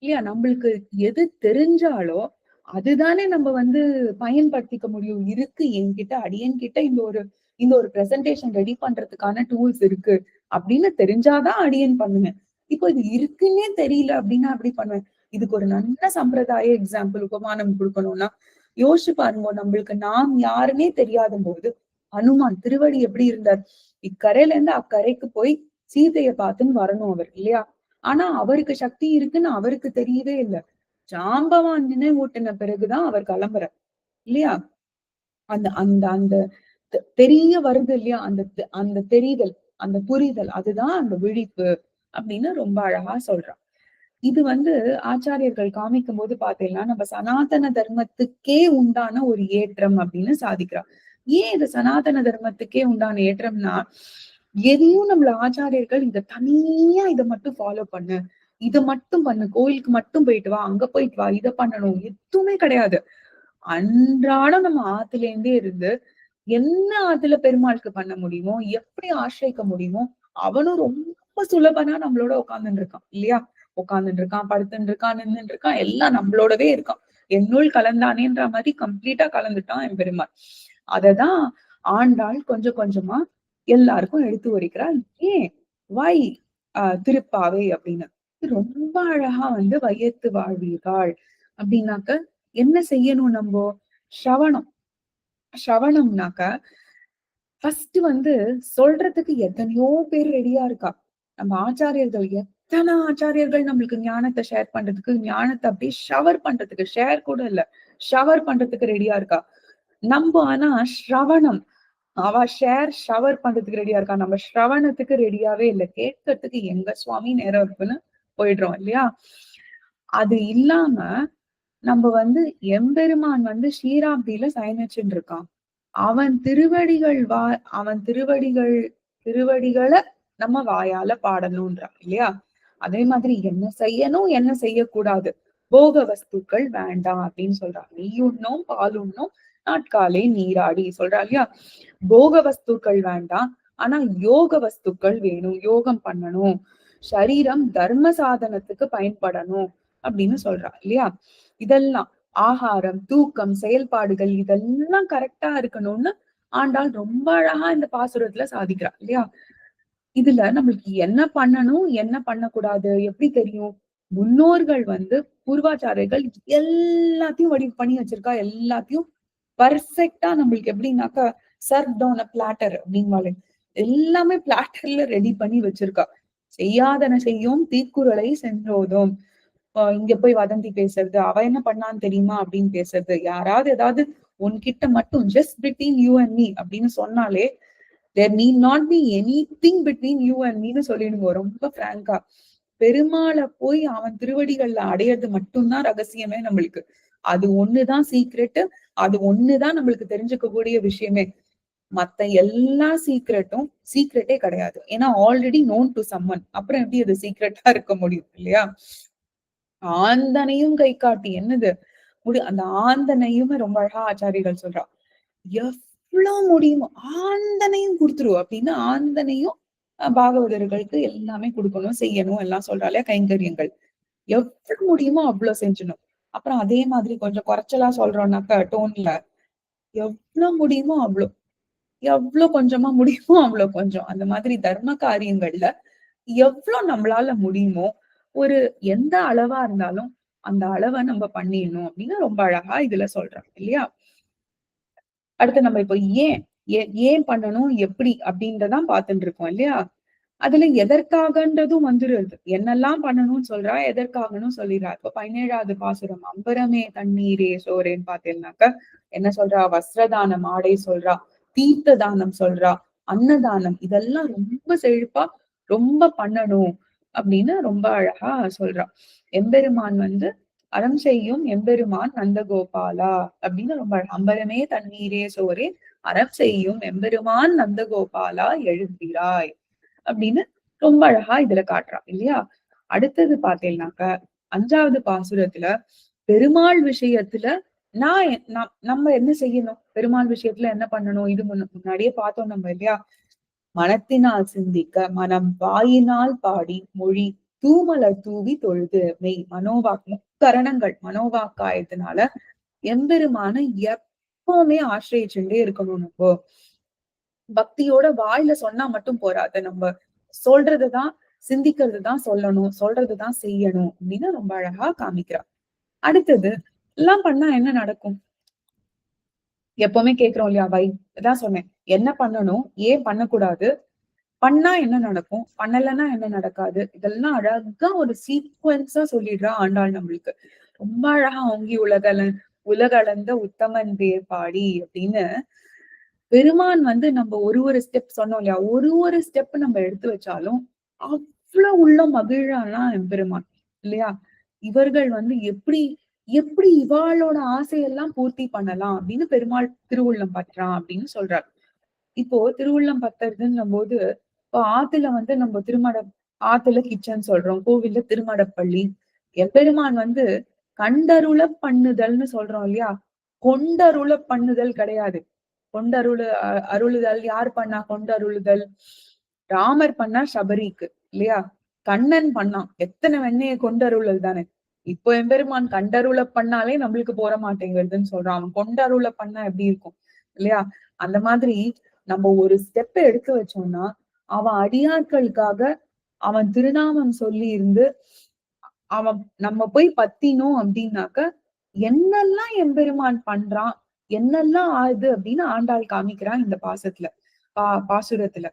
இல்லையா? நம்மளுக்கு எது தெரிஞ்சாலோ அதுதானே நம்ம பயன்படுத்திக்க முடியும். இருக்கு என்கிட்ட, அடியன் கிட்ட இந்த ஒரு பிரசன்டேஷன் ரெடி பண்றதுக்கான டூல்ஸ் இருக்கு அப்படின்னு தெரிஞ்சாதான் அடியன் பண்ணுவேன். இப்போ இது இருக்குன்னே தெரியல அப்படின்னா அப்படி பண்ணுவேன். இதுக்கு ஒரு நல்ல சம்பிரதாய எக்ஸாம்பிள் உபமானம் கொடுக்கணும்னா யோசிச்சு பாருங்க. நம்மளுக்கு நாம் யாருன்னே தெரியாத போது ஹனுமான் திருவடி எப்படி இருந்தார்? இக்கரையில இருந்து அக்கரைக்கு போய் சீதையை பார்த்துன்னு வரணும் அவர் இல்லையா? ஆனா அவருக்கு சக்தி இருக்குன்னு அவருக்கு தெரியவே இல்லை. ஜாம்பவான் நினைவூட்டின பிறகுதான் அவர் கிளம்புறார் இல்லையா? அந்த அந்த அந்த தெரிய வருது இல்லையா? அந்த தெரிதல், அந்த புரிதல், அதுதான் அந்த விழிப்பு அப்படின்னு ரொம்ப அழகா சொல்றான். இது ஆச்சாரியர்கள் காமிக்கும் போது பாத்தீங்கன்னா நம்ம சனாதன தர்மத்துக்கே உண்டான ஒரு ஏற்றம் அப்படின்னு சாதிக்கிறான். ஏன் இது சனாதன தர்மத்துக்கே உண்டான ஏற்றம்னா, எதையும் நம்மள ஆச்சாரியர்கள் இத தனியா இதை மட்டும் ஃபாலோ பண்ணு, இத மட்டும் பண்ணு, கோயிலுக்கு மட்டும் போயிட்டு வா, அங்க போயிட்டு வா, இத பண்ணணும், எதுவுமே கிடையாது. அன்றாடம் நம்ம ஆத்துல இருந்தே இருந்து என்ன ஆத்துல பெருமாளுக்கு பண்ண முடியுமோ, எப்படி ஆசிரியிக்க முடியுமோ, அவனும் ரொம்ப சுலபனா நம்மளோட உட்கார்ந்துட்டு இருக்கான் இல்லையா? உட்கார்ந்துட்டு இருக்கான், படுத்துட்டு இருக்கான், நின்னுட்டு இருக்கான், எல்லாம் நம்மளோடவே இருக்கான். என்னுள் கலந்தானேன்ற மாதிரி கம்ப்ளீட்டா கலந்துட்டான் என் பெருமாள். அததான் ஆண்டாள் கொஞ்சம் கொஞ்சமா எல்லாருக்கும் எடுத்து உரைக்கிறாள். ஏன் வை திருப்பாவை அப்படின்னு ரொம்ப அழகா வந்து வையத்து வாழ்வீர்கள் அப்படின்னாக்க என்ன செய்யணும் நம்ம? ஸ்ரவணம். ஸ்ரவணம்னாக்க ஃபர்ஸ்ட் வந்து சொல்றதுக்கு எத்தனையோ பேர் ரெடியா இருக்கா. நம்ம ஆச்சாரியர்கள் எத்தனை ஆச்சாரியர்கள் நம்மளுக்கு ஞானத்தை ஷேர் பண்றதுக்கு, ஞானத்தை அப்படியே ஷவர் பண்றதுக்கு, ஷேர் கூட இல்ல, ஷவர் பண்றதுக்கு ரெடியா இருக்கா. நம்ம ஆனா ஸ்ரவணம், அவ ஷவர் பண்றதுக்கு ரெடியா இருக்கா. நம்ம ஸ்ரவணத்துக்கு ரெடியாவே இல்லை. கேட்கறதுக்கு எங்க சுவாமி நேரம் இருக்குன்னு போயிடுறோம் இல்லையா? அது இல்லாம நம்ம வந்து எம்பெருமான் வந்து ஷீராப்தியில சயனிச்சுட்டு இருக்கான். அவன் திருவடிகள் அவன் திருவடிகளை நம்ம வாயால பாடணும்ன்றா இல்லையா? அதே மாதிரி என்ன செய்யணும், என்ன செய்யக்கூடாது, போக வஸ்துக்கள் வேண்டாம் அப்படின்னு சொல்றா. நெய்யுண்ணும் பாலுண்ணும் நாட்காலே நீராடி சொல்றா இல்லையா? போக வஸ்துக்கள் வேண்டாம், ஆனா யோக வஸ்துக்கள் வேணும், யோகம் பண்ணணும், சரீரம் தர்ம சாதனத்துக்கு பயன்படணும் அப்படின்னு சொல்றா இல்லையா? இதெல்லாம் ஆகாரம், தூக்கம், செயல்பாடுகள் இதெல்லாம் கரெக்டா இருக்கணும்னு ஆண்டாள் ரொம்ப அழகா இந்த பாசுரத்துல சாதிக்கிறா இல்லையா? இதுல நம்மளுக்கு என்ன பண்ணணும், என்ன பண்ணக்கூடாது எப்படி தெரியும்? முன்னோர்கள் வந்து பூர்வாச்சாரியர்கள் எல்லாத்தையும் வடிவு பண்ணி வச்சிருக்கா. எல்லாத்தையும் பர்ஃபெக்ட்டா நம்மளுக்கு எப்படின்னாக்கா சர்வ்ட் ஆன் அ பிளாட்டர் அப்படின்வாலே எல்லாமே பிளாட்டர்ல ரெடி பண்ணி வச்சிருக்கா. செய்யாதன செய்யும் தீக்குறளை சென்றோதும். இங்க போய் வதந்தி பேசுறது, அவ என்ன பண்ணான்னு தெரியுமா அப்படின்னு பேசுறது, யாராவது ஏதாவது உன்கிட்ட மட்டும் just between you and me அப்படின்னு சொன்னாலே there need not be anything between you and meன்னு சொல்லிடுங்க ரொம்ப பிராங்கா. பெருமாளை போய் அவன் திருவடிகள்ல அடையிறது மட்டும்தான் ரகசியமே நம்மளுக்கு. அது ஒண்ணுதான் சீக்ரெட். அது ஒண்ணுதான் நம்மளுக்கு தெரிஞ்சுக்கக்கூடிய விஷயமே. மத்த எல்லா சீக்ரெட்டும் சீக்ரெட்டே கிடையாது. ஏன்னா ஆல்ரெடி நோன் டு சம்மன். அப்புறம் எப்படி அது சீக்ரெட்டா இருக்க முடியும் இல்லையா? ஆந்தனையும் கை காட்டி என்னது அந்த ஆந்தனையுமே ரொம்ப அழகா ஆச்சாரிகள் சொல்றா. எவ்வளவு முடியுமோ ஆந்தனையும் கொடுத்துரு அப்படின்னு ஆந்தனையும் பாகவதர்களுக்கு எல்லாமே கொடுக்கணும், செய்யணும் எல்லாம் சொல்றாலே கைங்கரியங்கள். எவ்வளவு முடியுமோ அவ்வளவு செஞ்சணும். அப்புறம் அதே மாதிரி கொஞ்சம் குறைச்சலா சொல்றோம்னாக்க டோன்ல எவ்வளவு முடியுமோ அவ்வளவு, எவ்வளவு கொஞ்சமா முடியுமோ அவ்வளவு கொஞ்சம். அந்த மாதிரி தர்ம காரியங்கள்ல எவ்வளவு நம்மளால முடியுமோ ஒரு எந்த அளவா இருந்தாலும் அந்த அளவை நம்ம பண்ணிடணும் அப்படின்னு ரொம்ப அழகா இதுல சொல்றாங்க இல்லையா? அடுத்து நம்ம இப்போ ஏன் பண்ணணும், எப்படி அப்படின்றதான் பார்த்துட்டு இருக்கோம் இல்லையா? அதுல எதற்காகன்றதும் வந்துருது. என்னெல்லாம் பண்ணணும்னு சொல்றா, எதற்காகன்னு சொல்லிடுறா. இப்ப 17வது பாசுரம் அம்பரமே தண்ணீரே சோரேன்னு பார்த்தேன்னாக்க என்ன சொல்றா? வஸ்திரதானம், ஆடை சொல்றா, தீர்த்த தானம் சொல்றா, அன்னதானம் இதெல்லாம் ரொம்ப செழிப்பா ரொம்ப பண்ணணும் அப்படின்னு ரொம்ப அழகா சொல்றா. எம்பெருமான் வந்து அறம் செய்யும் எம்பெருமான் நந்தகோபாலா அப்படின்னு ரொம்ப அம்பரமே தண்ணீரே சோரே அறம் செய்யும் எம்பெருமான் நந்தகோபாலா எழுந்திராய் அப்படின்னு ரொம்ப அழகா இதுல காட்டுறா இல்லையா? அடுத்தது பாத்தீங்கன்னாக்க 5வது பாசுரத்துல பெருமாள் விஷயத்துல நம்ம என்ன செய்யணும், பெருமாள் விஷயத்துல என்ன பண்ணணும், இது முன்னாடியே பார்த்தோம் நம்ம இல்லையா? மனத்தினால் சிந்திக்க மனம் வாயினால் பாடி மொழி தூமலர் தூவி தொழுது மெய் மனோவாக் முக்கரணங்கள் மனோவாக்காயத்தினால எம்பெருமான எப்பவுமே ஆசிரியிச்சுட்டே இருக்கணும். நம்ம பக்தியோட வாயில சொன்னா மட்டும் போறாது, நம்ம சொல்றதுதான் சிந்திக்கிறதுதான் சொல்லணும், சொல்றதுதான் செய்யணும் அப்படின்னு ரொம்ப அழகா காமிக்கிறா. அடுத்தது எல்லாம் பண்ணா என்ன நடக்கும்? எப்பவுமே கேக்குறோம் இல்லையா? இதான் சொன்னேன், என்ன பண்ணணும், ஏன் பண்ணக்கூடாது, பண்ணா என்ன நடக்கும், பண்ணலன்னா என்ன நடக்காது, இதெல்லாம் அழகா ஒரு சீக்வன்ஸா சொல்லிடுறா ஆண்டாள் நம்மளுக்கு. ரொம்ப அழகா ஓங்கி உலகளந்த உத்தமன் பேர் பாடி அப்படின்னு பெருமான் வந்து நம்ம ஒரு ஸ்டெப் சொன்னோம் இல்லையா? ஒரு ஸ்டெப் நம்ம எடுத்து வச்சாலும் அவ்வளவு உள்ள மகிழானா எம்பெருமான் இல்லையா? இவர்கள் வந்து எப்படி எப்படி இவாளோட ஆசையெல்லாம் பூர்த்தி பண்ணலாம் அப்படின்னு பெருமாள் திருவுள்ளம் பற்றான் அப்படின்னு சொல்றார். இப்போ திருவுள்ளம் பத்துறதுன்னும் போது இப்போ ஆத்துல வந்து நம்ம திருமணம் ஆத்துல கிச்சன் சொல்றோம், கோவில்ல திருமடப்பள்ளி. எம்பெருமான் வந்து கண்டருள பண்ணுதல்னு சொல்றோம் இல்லையா? கொண்டருள பண்ணுதல் கிடையாது. கொண்டருள அருளுதல் யார் பண்ணா கொண்டருளுதல்? ராமர் பண்ணா சபரிக்கு இல்லையா? கண்ணன் பண்ணான் எத்தனை வெண்ணையை கொண்டருளல் தானே. இப்போ எம்பெருமான் கண்டருள பண்ணாலே நம்மளுக்கு போற மாட்டேங்கிறதுன்னு சொல்றான். அவன் கொண்டருள பண்ணா எப்படி இருக்கும் இல்லையா? அந்த மாதிரி நம்ம ஒரு ஸ்டெப் எடுத்து வச்சோம்னா அவன் அடியாட்களுக்காக அவன் திருநாமம் சொல்லி இருந்து அவன் நம்ம போய் பத்தினோம் அப்படின்னாக்க என்னெல்லாம் எம்பெருமான் பண்றான், என்னெல்லாம் ஆகுது அப்படின்னு ஆண்டாள் காமிக்கிறான் இந்த பாசுரத்துல.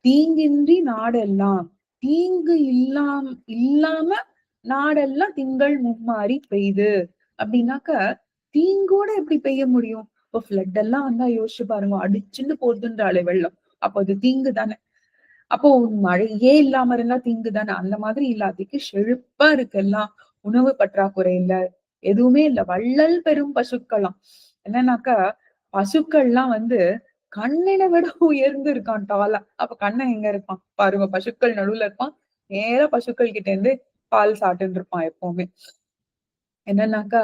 தீங்கின்றி நாடெல்லாம், தீங்கு இல்லாம நாடெல்லாம் திங்கள் மும்மாரி பெய்து அப்படின்னாக்க தீங்கோட எப்படி பெய்ய முடியும்? இப்போ ஃபிளட் எல்லாம் வந்தா யோசிச்சு பாருங்க, அடிச்சுன்னு போகுதுன்றாலே வெள்ளம், அப்போ அது தீங்கு தானே. அப்போ மழையே இல்லாம இருந்தா தீங்கு தானே. அந்த மாதிரி இல்லாததுக்கு செழிப்பா இருக்கு எல்லாம், உணவு பற்றாக்குறை இல்ல, எதுவுமே இல்ல. வள்ளல் பெரும் பசுக்களாம் என்னன்னாக்கா பசுக்கள்லாம் வந்து கண்ணனை விட உயர்ந்து இருக்கான் டாலா. அப்ப கண்ணன் எங்க இருப்பான் பாருங்க, பசுக்கள் நடுவுல இருப்பான். நேரா பசுக்கள் கிட்ட இருந்து பால் சாப்பிட்டுன்னு இருப்பான் எப்பவுமே. என்னன்னாக்கா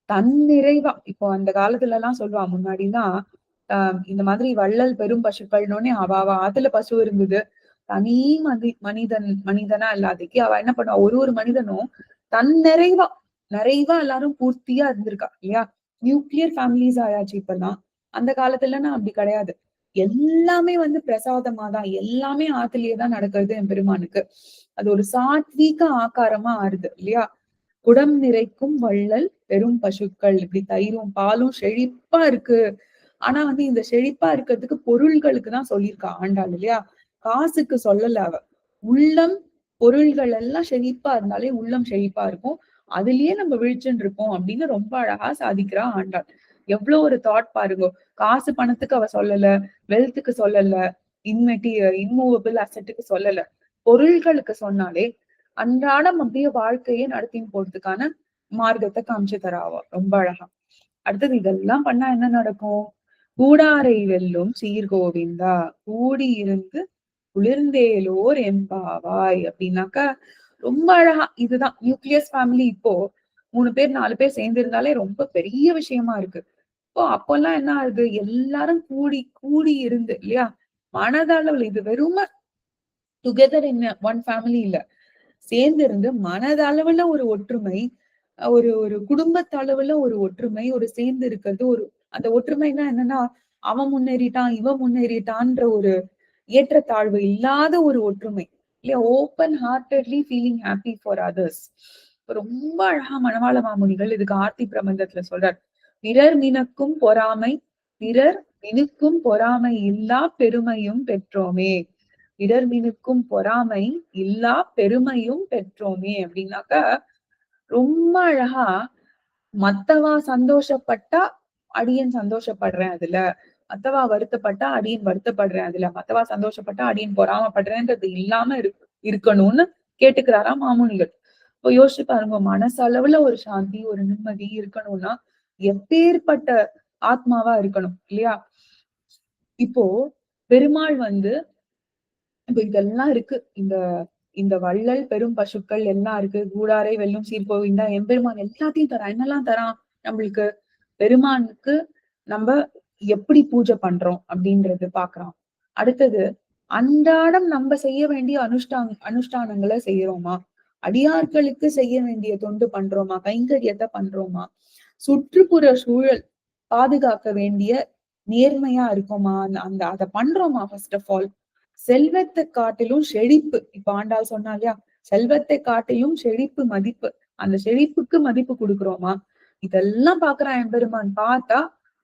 தன் நிறைவா இப்போ அந்த காலத்துல எல்லாம் சொல்லுவான் முன்னாடிதான் இந்த மாதிரி வள்ளல் பெரும் பசுக்கள்னோடனே அவ ஆத்துல பசு இருந்தது. தனி மனிதனா இல்லாதக்கு அவ என்ன பண்ணுவா, ஒரு மனிதனும் தன் நிறைவா எல்லாரும் பூர்த்தியா இருந்திருக்கா இல்லையா? நியூக்ளியர் ஃபேமிலிஸ் ஆயாச்சு இப்பெல்லாம். அந்த காலத்துலன்னா அப்படி கிடையாது. எல்லாமே வந்து பிரசாதமா தான், எல்லாமே ஆத்திலேயேதான் நடக்கிறது என் பெருமானுக்கு. அது ஒரு சாத்வீக ஆக்காரமா ஆறுது இல்லையா? குடம் நிறைக்கும் வள்ளல் பெரும் பசுக்கள், இப்படி தயிரும் பாலும் செழிப்பா இருக்கு. ஆனா வந்து இந்த செழிப்பா இருக்கிறதுக்கு பொருள்களுக்கு தான் சொல்லியிருக்கா ஆண்டாள் இல்லையா? காசுக்கு சொல்லல அவ. உள்ளம் பொருள்கள் எல்லாம் செழிப்பா இருந்தாலே உள்ளம் செழிப்பா இருக்கும். அதுலயே நம்ம விழிச்சுட்டு இருக்கோம் அப்படின்னு ரொம்ப அழகா சாதிக்கிறா ஆண்டாள். எவ்வளவு ஒரு தாட் பாருங்க. காசு பணத்துக்கு அவ சொல்லல, வெல்த்துக்கு சொல்லல, இம்மூவபிள் அசட்டுக்கு சொல்லல. பொருள்களுக்கு சொன்னாலே அன்றாடம் அப்படியே வாழ்க்கையை நடத்தின்னு போறதுக்கான மார்க்கத்தை காமிச்சு தராவா ரொம்ப அழகா. அடுத்தது இதெல்லாம் பண்ணா என்ன நடக்கும்? கூடாரை வெல்லும் சீர்கோவிந்தா கூடி இருந்து குளிர்ந்தேலோர் எம்பாவாய் அப்படின்னாக்கா ரொம்ப அழகா. இதுதான் நியூக்ளியஸ் ஃபேமிலி. இப்போ 3 பேர் 4 பேர் சேர்ந்து இருந்தாலே ரொம்ப பெரிய விஷயமா இருக்கு. இப்போ அப்பெல்லாம் என்ன ஆகுது, எல்லாரும் கூடி கூடி இருந்து இல்லையா? மனதளவுல இது வெறும டுகெதர் இன் ஒன் ஃபேமிலி இல்ல, சேர்ந்து இருந்து மனதளவுல ஒரு ஒற்றுமை, ஒரு ஒரு குடும்பத்தளவுல ஒரு ஒற்றுமை, ஒரு சேர்ந்து இருக்கிறது. ஒரு அந்த ஒற்றுமைனா என்னன்னா அவன் முன்னேறிட்டான் இவன் முன்னேறிட்டான்ற ஒரு ஏற்றத்தாழ்வு இல்லாத ஒரு ஒற்றுமை இல்லையா? Open heartedly feeling happy for others. ரொம்ப அழகா மணவாள மாமுனிகள் இதுக்கு ஆர்த்தி பிரபந்தத்துல சொல்றார். பிறர் மினக்கும் பொறாமை, பிறர் மினுக்கும் பொறாமை இல்லா பெருமையும் பெற்றோமே. பிறர் மினுக்கும் பொறாமை இல்லா பெருமையும் பெற்றோமே அப்படின்னாக்கா ரொம்ப அழகா மத்தவா சந்தோஷப்பட்டா அடியன் சந்தோஷப்படுறேன் அதுல, மத்தவா வருத்தப்பட்டா அடியன் வருத்தப்படுறேன் அதுல, மத்தவா சந்தோஷப்பட்டா அடியன் பொறாமப்படுறேன்றது இல்லாம இருக்கணும்னு கேட்டுக்கிறாராம் மாமுனிகள். இப்போ யோசிச்சு பாருங்க, மனசளவுல ஒரு சாந்தி ஒரு நிம்மதி இருக்கணும்னா எப்பேற்பட்ட ஆத்மாவா இருக்கணும் இல்லையா? இப்போ பெருமாள் வந்து இப்ப இதெல்லாம் இருக்கு. இந்த இந்த வள்ளல் பெரும் பசுக்கள் எல்லாம் இருக்கு. கூடாரை வெல்லும் சீர்கோவிந்தா எம்பெருமான் எல்லாத்தையும் தரான். என்னெல்லாம் தரான் நம்மளுக்கு? பெருமானுக்கு நம்ம எப்படி பூஜை பண்றோம் அப்படின்றது பாக்குறோம். அடுத்தது அன்றாடம் நம்ம செய்ய வேண்டிய அனுஷ்டானங்களை செய்யறோமா? அடியார்களுக்கு செய்ய வேண்டிய தொண்டு பண்றோமா? கைங்கரியத்தை பண்றோமா? சுற்றுப்புற சூழல் பாதுகாக்க வேண்டிய நேர்மையா இருக்கோமா? அந்த அதை பண்றோமா? ஃபர்ஸ்ட் ஆஃப் ஆல் செல்வத்தை காட்டிலும் செழிப்பு, இப்ப ஆண்டாள் சொன்னா இல்லையா, செல்வத்தை காட்டிலும் செழிப்பு மதிப்பு, அந்த செழிப்புக்கு மதிப்பு கொடுக்குறோமா? இதெல்லாம் பாக்குறான் எம்பெருமான். பார்த்தா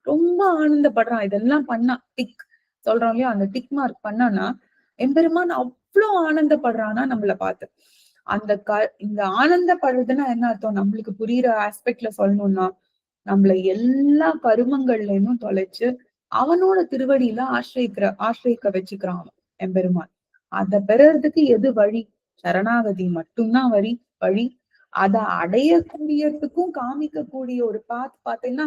ரொம்ப ஆனந்தப்படுறான். இதெல்லாம் பண்ணா டிக் சொல்றோம் இல்லையா, அந்த டிக் மார்க் பண்ணானா எம்பெருமான் அவ்வளவு ஆனந்தப்படுறான்னா நம்மள பார்த்து. இந்த ஆனந்தப்படுறதுன்னா என்ன அர்த்தம்? நம்மளுக்கு புரியுற ஆஸ்பெக்ட்ல சொல்லணும்னா நம்மள எல்லா கருமங்கள்ல இருந்தும் தொலைச்சு அவனோட திருவடியில ஆசிரியிக்க வச்சுக்கிறான் அவன் எம்பெருமான். அத பெறறதுக்கு எது வழி? சரணாகதி மட்டும்தான் வழி. அத அடையக்கூடியதுக்கும் காமிக்கக்கூடிய ஒரு பாத்தீங்கன்னா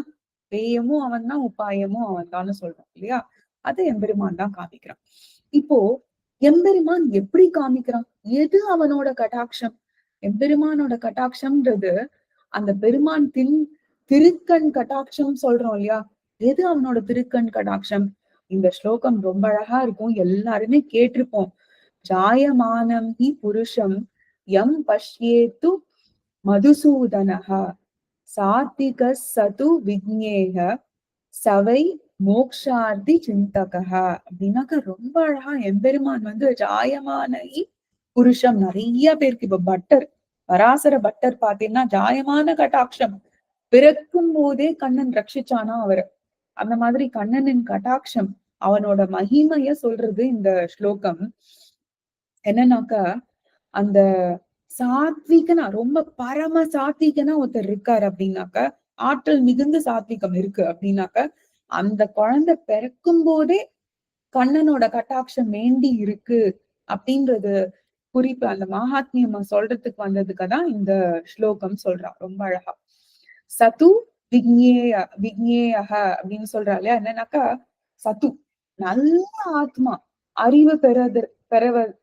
பேயமும் அவன் தான் உபாயமும் அவன் தான் சொல்றோம் இல்லையா? அது எம்பெருமான் தான் காமிக்கிறான். இப்போ எம்பெருமான் எப்படி காமிக்கிறான்? எது அவனோட கட்டாட்சம்? எம்பெருமானோட கட்டாட்சம்ன்றது அந்த பெருமான் திருக்கண் கட்டாட்சம் சொல்றோம் இல்லையா? எது அவனோட திருக்கண் கடாட்சம்? இந்த ஸ்லோகம் ரொம்ப அழகா இருக்கும். எல்லாருமே கேட்டிருப்போம். ஜாயமானம் ஹி புருஷம் யம் பஷ்யேத்து மதுசூதனஹ சாத்விக சது விக்னேக சவை மோக்ஷார்த்தி சிந்தகஹ அப்படின்னாக்க ரொம்ப அழகா எம்பெருமான் வந்து ஜாயமான புருஷம் நிறைய பேருக்கு இப்ப பட்டர் பராசர பட்டர் பாத்தீங்கன்னா ஜாயமான கட்டாட்சம் பிறக்கும் போதே கண்ணன் ரட்சிச்சானா அவரை. அந்த மாதிரி கண்ணனின் கட்டாட்சம் அவனோட மகிமைய சொல்றது இந்த ஸ்லோகம். என்னன்னாக்கா அந்த சாத்விகனா ரொம்ப பரம சாத்விகனா ஒருத்தர் இருக்காரு அப்படின்னாக்க ஆற்றல் மிகுந்த சாத்விகம் இருக்கு அப்படின்னாக்க அந்த குழந்தை பிறக்கும் போதே கண்ணனோட கட்டாட்சம் வேண்டி இருக்கு அப்படின்றது குறிப்பு அந்த மகாத்மியமா சொல்றதுக்கு வந்ததுக்குதான் இந்த ஸ்லோகம் சொல்றா ரொம்ப அழகா. சது விக்னேயக அப்படின்னு சொல்றா இல்லையா? என்னன்னாக்கா சத்து நல்ல ஆத்மா அறிவு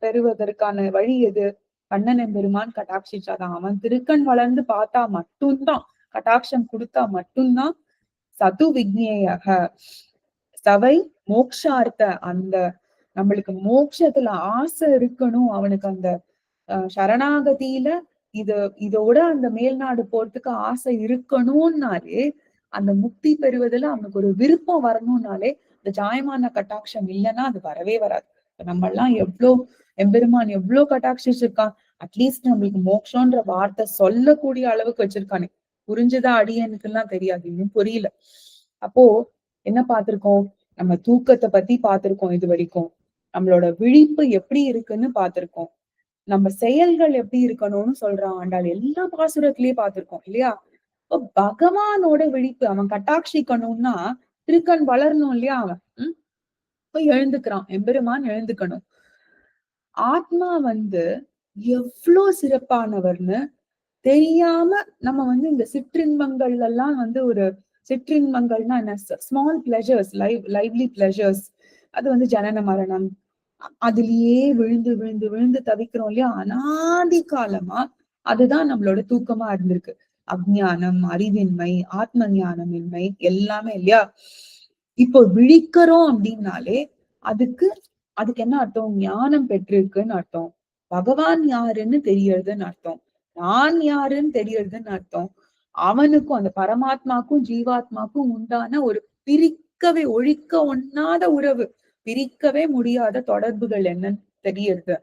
பெறுவதற்கான வழி எது? கண்ணன் பெருமான் கட்டாட்சிச்சாதான். அவன் திருக்கண் வளர்ந்து பார்த்தா மட்டும்தான், கட்டாட்சம் கொடுத்தா மட்டும்தான் சது விக்னேயக சவை மோக்ஷார்த்த அந்த நம்மளுக்கு மோட்சத்துல ஆசை இருக்கணும் அவனுக்கு அந்த சரணாகதியில இதோட அந்த மேல்நாடு போறதுக்கு ஆசை இருக்கணும்னாலே அந்த முக்தி பெறுவதில் அவனுக்கு ஒரு விருப்பம் வரணும்னாலே இந்த ஜாயமான கட்டாட்சம் இல்லைன்னா அது வரவே வராது. நம்ம எல்லாம் எம்பெருமான் எவ்வளவு கட்டாட்சிச்சிருக்கான். அட்லீஸ்ட் நம்மளுக்கு மோட்சம்ன்ற வார்த்தை சொல்லக்கூடிய அளவுக்கு வச்சிருக்கானே. புரிஞ்சுதா அடியனுக்கு எல்லாம் தெரியாது, இன்னும் புரியல. அப்போ என்ன பார்த்திருக்கோம்? நம்ம தூக்கத்தை பத்தி பார்த்திருக்கோம் இது வரைக்கும். நம்மளோட விழிப்பு எப்படி இருக்குன்னு பார்த்திருக்கோம். நம்ம செயல்கள் எப்படி இருக்கணும்னு சொல்றான் ஆண்டாள். எல்லா பாசுரத்திலயே பார்த்திருக்கோம் இல்லையா? இப்போ பகவானோட விழிப்பு அவன் கட்டாட்சிக்கணும்னா திருக்கண் வளரணும் இல்லையா? அவன் போய் எழுந்துக்கிறான். எம்பெருமான் எழுந்துக்கணும். ஆத்மா வந்து எவ்வளவு சிறப்பானவர்னு தெரியாம நம்ம வந்து இந்த சிற்றின்பங்கள் எல்லாம் வந்து ஒரு சிற்றின்பங்கள்னா என்ன? Small pleasures, lively pleasures. அது வந்து ஜனன மரணம், அதுலயே விழுந்து விழுந்து விழுந்து தவிக்கிறோம் இல்லையா? அனாதி காலமா அதுதான் நம்மளோட தூக்கமா இருந்திருக்கு. அஜ்ஞானம், அறிவின்மை, ஆத்ம ஞானமின்மை எல்லாமே இல்லையா? இப்போ விழிக்கிறோம் அப்படின்னாலே அதுக்கு என்ன அர்த்தம்? ஞானம் பெற்றிருக்குன்னு அர்த்தம். பகவான் யாருன்னு தெரியறதுன்னு அர்த்தம். நான் யாருன்னு தெரியறதுன்னு அர்த்தம். அவனுக்கும் அந்த பரமாத்மாக்கும் ஜீவாத்மாக்கும் உண்டான ஒரு ஒழிக்க ஒண்ணாத உறவு, பிரிக்கவே முடியாத தொடர்புகள் என்னன்னு தெரியறது.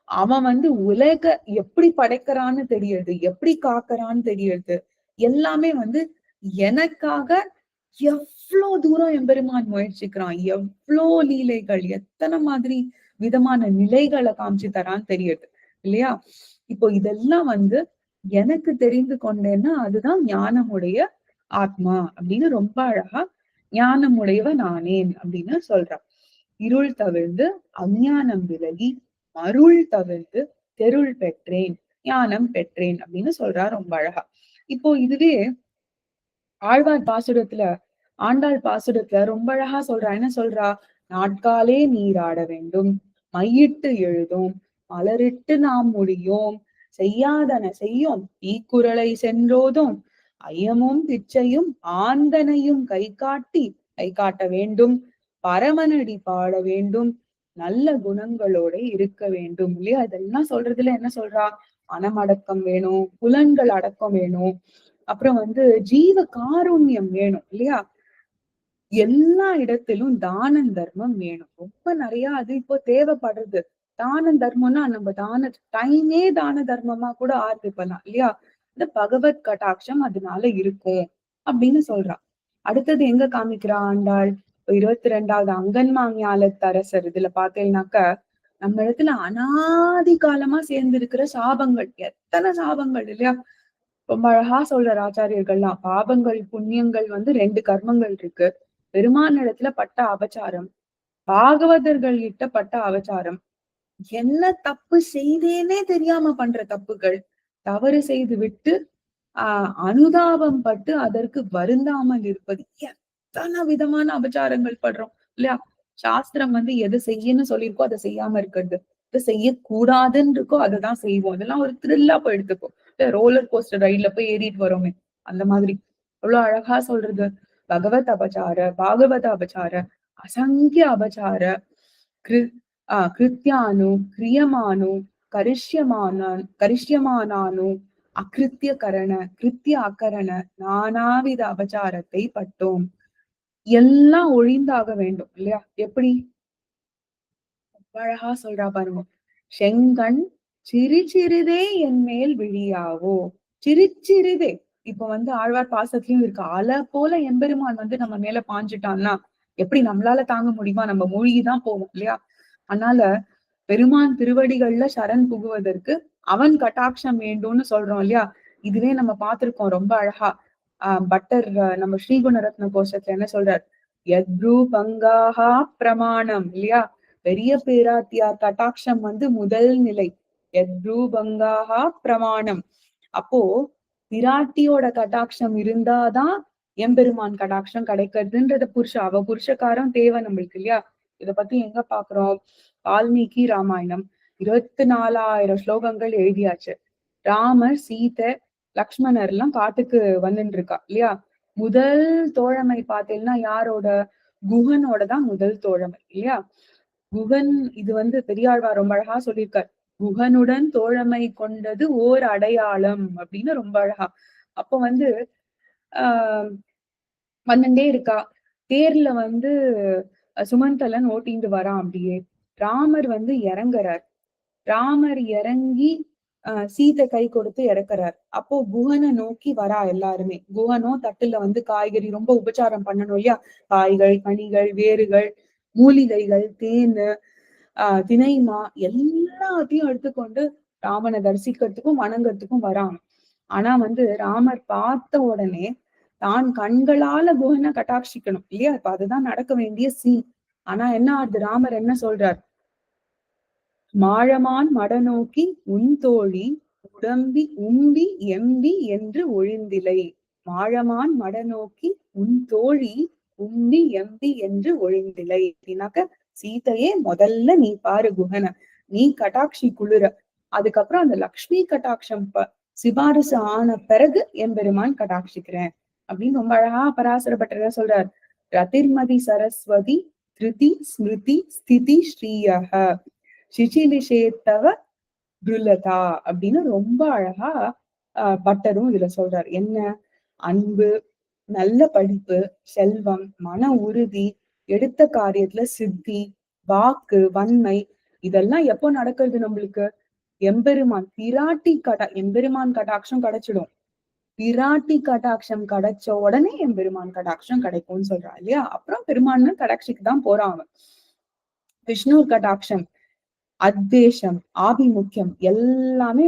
அவன் வந்து உலக எப்படி படைக்கிறான்னு தெரியுது, எப்படி காக்கறான்னு தெரியுது. எல்லாமே வந்து எனக்காக எவ்வளவு தூரம் எம்பெருமான் முயற்சிக்கிறான், எவ்வளோ லீலைகள், எத்தனை மாதிரி விதமான நிலைகளை காமிச்சு தரான்னு தெரியுது இல்லையா? இப்போ இதெல்லாம் வந்து எனக்கு தெரிந்து கொண்டேன்னா அதுதான் ஞானமுடைய ஆத்மா அப்படின்னு ரொம்ப அழகா ஞானமுடையவ நானேன் அப்படின்னு சொல்றான். இருள் தவிர்ந்து அஞ்ஞானம் விலகி மருள் தவிர்த்து தெருள் பெற்றேன், ஞானம் பெற்றேன் அப்படின்னு சொல்றா ரொம்ப அழகா. இப்போ இதுவே ஆழ்வார் பாசுரத்துல ஆண்டாள் பாசுரத்துல ரொம்ப அழகா சொல்றா. என்ன சொல்றா? நாட்காலே நீராட வேண்டும், மையிட்டு எழுதும், மலரிட்டு நாம் முடியோம், செய்யாதன செய்யும் தீக்குறளை சென்றோதும், ஐயமும் பிச்சையும் ஆந்தனையும் கை காட்ட வேண்டும், பரமனடி பாட வேண்டும், நல்ல குணங்களோட இருக்க வேண்டும் இல்லையா? இதெல்லாம் சொல்றதுல என்ன சொல்றா? மனமடக்கம் வேணும், புலன்கள் அடக்கம் வேணும், அப்புறம் வந்து ஜீவ காருண்யம் வேணும் இல்லையா? எல்லா இடத்திலும் தானம் தர்மம் வேணும். ரொம்ப நிறைய அது இப்போ தேவைப்படுறது. தானம் தர்மம்னா நம்ம டைமே தான தர்மமா கூட ஆரம்பிப்பலாம் இல்லையா? இந்த பகவத் கட்டாட்சம் அதனால இருக்கும் அப்படின்னு சொல்றா. அடுத்தது எங்க காமிக்கிறா ஆண்டாள்? 22வது அங்கன்மாஞாலத்து அரசர் இதுல பாத்தீங்கன்னாக்க நம்ம இடத்துல அனாதி காலமா சேர்ந்து இருக்கிற சாபங்கள், எத்தனை சாபங்கள் இல்லையா? ரொம்ப அழகா சொல்ற ஆச்சாரியர்கள்லாம் பாபங்கள் புண்ணியங்கள் வந்து 2 கர்மங்கள் இருக்கு. பெருமான இடத்துல பட்ட அபச்சாரம், பாகவதர்கள் கிட்ட பட்ட அபச்சாரம், என்ன தப்பு செய்தேனே தெரியாம பண்ற தப்புகள், தவறு செய்து விட்டு அனுதாபம் பட்டு அதற்கு வருந்தாமல் இருப்பது, எத்தனை விதமான அபச்சாரங்கள் படுறோம் இல்லையா? சாஸ்திரம் வந்து எது செய்யன்னு சொல்லியிருக்கோ அதை செய்யாம இருக்கிறது, செய்யக்கூடாதுன்னு இருக்கோ அதைதான் செய்வோம். அதெல்லாம் ஒரு த்ரில்லா போய் எடுத்துக்கும். ரோலர் கோஸ்டர் ரைட்ல போய் ஏறிட்டு வரோமே அந்த மாதிரி. எவ்வளவு அழகா சொல்றது. பகவத் அபச்சார, பாகவத அபச்சார, அசங்கிய அபச்சார, கிரு கிருத்தியானு, கிரியமானு, கரிஷ்யமானானு, அகிருத்திய கரண, கிருத்திய அகரண, நானாவித அபச்சாரத்தை பட்டோம். எல்லாம் ஒழிந்தாக வேண்டும் இல்லையா? எப்படி அழகா சொல்றா பாருங்க. செங்கண் சிறு சிறிதே என் மேல் விழியாவோ. சிரிச்சிறிதே. இப்ப ஆழ்வார் பாசத்திலயும் இருக்கு. அலை போல எம்பெருமான் நம்ம மேல பாஞ்சுட்டான்னா எப்படி நம்மளால தாங்க முடியுமா? நம்ம மூழ்கிதான் போவோம் இல்லையா? அதனால பெருமான் திருவடிகள்ல சரண் புகுவதற்கு அவன் கட்டாட்சம் வேண்டும்னு சொல்றோம் இல்லையா? இதுவே நம்ம பார்த்திருக்கோம் ரொம்ப அழகா. பட்டர் நம்ம ஸ்ரீகுணரத்ன கோஷத்துல என்ன சொல்றார்? யத்ரு பங்காஹா பிரமாணம் இல்லையா? பெரிய பேராத்தியார் கட்டாட்சம் முதல் நிலை. யத்ரு பங்காஹா பிரமாணம். அப்போ பிராட்டியோட கட்டாட்சம் இருந்தாதான் எம்பெருமான் கடாட்சம் கிடைக்கிறதுன்றத அவ புருஷக்காரம் தேவை நம்மளுக்கு இல்லையா? இத பத்தி எங்க பாக்குறோம்? வால்மீகி ராமாயணம் 24,000 ஸ்லோகங்கள் எழுதியாச்சு. ராமர், சீதை, லக்ஷ்மணர் எல்லாம் காட்டுக்கு வந்துட்டு இருக்கா இல்லையா? முதல் தோழமை பார்த்தீங்கன்னா யாரோட? குஹனோட தான் முதல் தோழமை இல்லையா? குஹன் இது பெரியாழ்வார் ரொம்ப அழகா சொல்லியிருக்கார். குஹனுடன் தோழமை கொண்டது ஓர் அடையாளம் அப்படின்னு ரொம்ப அழகா. அப்போ ஆஹ் வந்துட்டே இருக்கா. தேர்ல சுமந்தலன் ஓட்டிட்டு வரான் அப்படியே. ராமர் இறங்குறார். ராமர் இறங்கி சீதை கை கொடுத்து இறக்குறார். அப்போ குஹனை நோக்கி வரா எல்லாருமே. குஹனும் தட்டுல காய்கறி ரொம்ப உபச்சாரம் பண்ணணும் இல்லையா? காய்கள், கனிகள், வேர்கள், மூலிகைகள், தேனு, தினைமா எல்லாத்தையும் எடுத்துக்கொண்டு ராமனை தரிசிக்கிறதுக்கும் வணங்கறதுக்கும் வராங்க. ஆனா ராமர் பார்த்த உடனே தான் கண்களால குஹனை கட்டாட்சிக்கணும் இல்லையா? இப்ப அதுதான் நடக்க வேண்டிய சீன். ஆனா என்ன ஆகுது? ராமர் என்ன சொல்றார்? மாழமான் மடநோக்கி உன் தோழி உம்பி எம்பி என்று ஒழிந்திலை. மாழமான் மடநோக்கி உன் தோழி உம்பி எம்பி என்று ஒழிந்திலை அப்படின்னாக்க, சீதையே முதல்ல நீ பாரு குஹனை, நீ கட்டாட்சி குளிர, அதுக்கப்புறம் அந்த லக்ஷ்மி கட்டாட்சம் சிபாரிசு ஆன பிறகு எம்பெருமான் கட்டாட்சிக்கிறேன் அப்படின்னு ரொம்ப அழகா பராசரப்பட்டத சொல்றார். ரதிர்மதி சரஸ்வதி திருதி ஸ்மிருதி ஸ்திதி ஸ்ரீயக சிசிலிஷேத்தவ துல்லதா அப்படின்னு ரொம்ப அழகா பட்டரும் இதுல சொல்றார். என்ன? அன்பு, நல்ல படிப்பு, செல்வம், மன உறுதி, எடுத்த காரியத்துல சித்தி, வாக்கு, வன்மை, இதெல்லாம் எப்போ நடக்கிறது நம்மளுக்கு? எம்பெருமான் எம்பெருமான் கடாட்சம் கிடைச்சிடும். பிராட்டி கடாட்சம் கிடைச்ச உடனே எம்பெருமான் கடாட்சம் கிடைக்கும்னு சொல்றா இல்லையா? அப்புறம் பெருமான் கடாட்சிக்கு தான் போறான் அவன். விஷ்ணு கடாட்சம், அத்வேஷம், ஆபிமுக்கியம் எல்லாமே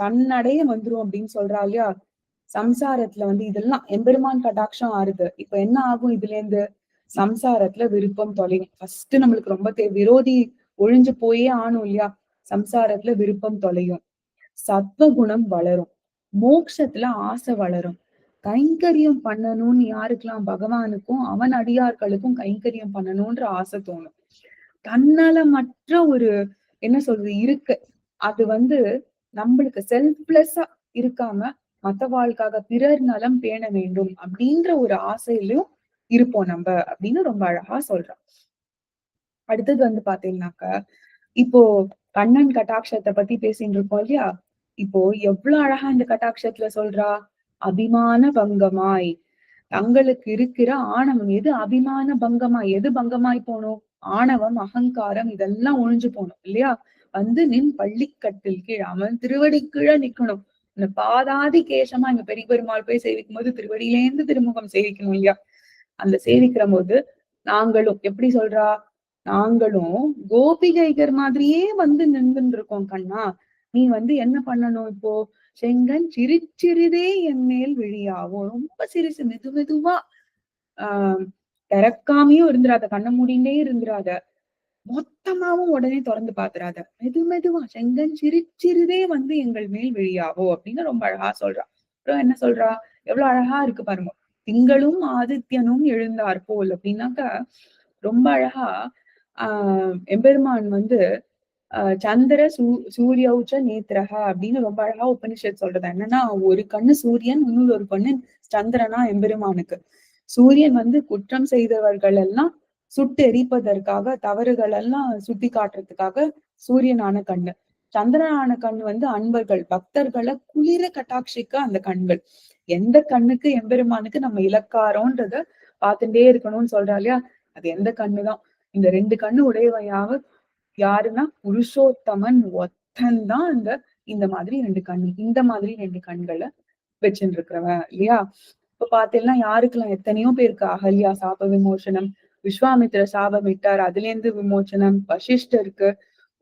தன்னடைய வந்துரும் அப்படின்னு சொல்றா இல்லையா? சம்சாரத்துல இதெல்லாம் எம்பெருமான் கடாட்சம் ஆறுது. இப்ப என்ன ஆகும் இதுல இருந்து? சம்சாரத்துல விருப்பம் தொலையும். ஃபர்ஸ்ட் நம்மளுக்கு ரொம்ப விரோதி ஒழிஞ்சு போயே ஆணும் இல்லையா? சம்சாரத்துல விருப்பம் தொலையும், சத்வகுணம் வளரும், மோட்சத்துல ஆசை வளரும், கைங்கரியம் பண்ணணும்னு யாருக்கெல்லாம்? பகவானுக்கும் அவன் அடியார்களுக்கும் கைங்கரியம் பண்ணணும்ன்ற ஆசை தோணும். தன்னலமற்ற ஒரு என்ன சொல்றது இருக்கு. அது நம்மளுக்கு செல்ஃப்லெஸ்ஸா இருக்காம மத்தவாளுக்காக பிறர் நலம் பேண வேண்டும் அப்படின்ற ஒரு ஆசையிலும் இருப்போம் நம்ம அப்படின்னு ரொம்ப அழகா சொல்றான். அடுத்தது பாத்தீங்கன்னாக்க, இப்போ கண்ணன் கட்டாட்சத்தை பத்தி பேசிட்டு இருக்கோம் இல்லையா? இப்போ எவ்வளவு அழகா இந்த கட்டாட்சத்துல சொல்றா? அபிமான பங்கமாய், தங்களுக்கு இருக்கிற ஆணவம் எது அபிமான பங்கமாய், எது பங்கமாய் போனோம்? ஆணவம், அகங்காரம் இதெல்லாம் ஒழிஞ்சு போகணும் இல்லையா? நின் பள்ளிக்கட்டில் கீழ் அவன் திருவடி கீழே நிக்கணும். இந்த பாதாதி கேசமா இங்க பெரிய பெருமாள் போய் சேவிக்கும் போது திருவடியிலேந்து திருமுகம் சேவிக்கணும் இல்லையா? அந்த சேவிக்கிற போது நாங்களும் எப்படி சொல்றா? நாங்களும் கோபிகைகர் மாதிரியே நின்றுட்டு இருக்கோம் கண்ணா. நீ என்ன பண்ணணும் இப்போ? செங்கன் சிரிச்சிறிதே என் மேல் விழியாவும். ரொம்ப சிரிச்சு மெது மெதுவா திறக்காமையும் இருந்துராத, கண்ண மூடிண்டே இருந்துராத, மொத்தமாவும் உடனே திறந்து பாத்துறாத, மெது மெதுவா செங்கன் சிரிச்சிறிதே எங்கள் மேல் விழியாவோ அப்படின்னு ரொம்ப அழகா சொல்றா. அப்புறம் என்ன சொல்றா? எவ்வளவு அழகா இருக்கு பாருங்க. திங்களும் ஆதித்யனும் எழுந்தார் போல் அப்படின்னாக்க ரொம்ப அழகா எம்பெருமான் சந்திர சூரியௌச்ச நேத்திரக அப்படின்னு ரொம்ப அழகா உபனிஷத் சொல்றது என்னன்னா, ஒரு கண்ணு சூரியன், இன்னொரு ஒரு கண்ணு சந்திரனா எம்பெருமானுக்கு. சூரியன் வந்து குற்றம் செய்தவர்கள் எல்லாம் சுட்டு எரிப்பதற்காக, தவறுகள் எல்லாம் சுட்டி காட்டுறதுக்காக சூரியனான கண்ணு. சந்திரனான கண் வந்து அன்பர்கள், பக்தர்களை குளிர கட்டாட்சிக்க அந்த கண்கள். எந்த கண்ணுக்கு எம்பெருமானுக்கு நம்ம இலக்காரோன்றத பார்த்துட்டே இருக்கணும்னு சொல்றா இல்லையா, அது எந்த கண்ணுதான். இந்த 2 கண்ணு உடையவையாக யாருன்னா புருஷோத்தமன் ஒத்தன்தான் இந்த மாதிரி 2 கண்ணு, இந்த மாதிரி 2 கண்களை வச்சுட்டு இருக்கிறவன் இல்லையா. இப்ப பாத்தீங்கன்னா யாருக்கெல்லாம் எத்தனையோ பேருக்கு அகல்யா சாப விமோசனம், விஸ்வாமித்திர சாபம் விட்டார், அதுல இருந்து விமோசனம், வசிஷ்டருக்கு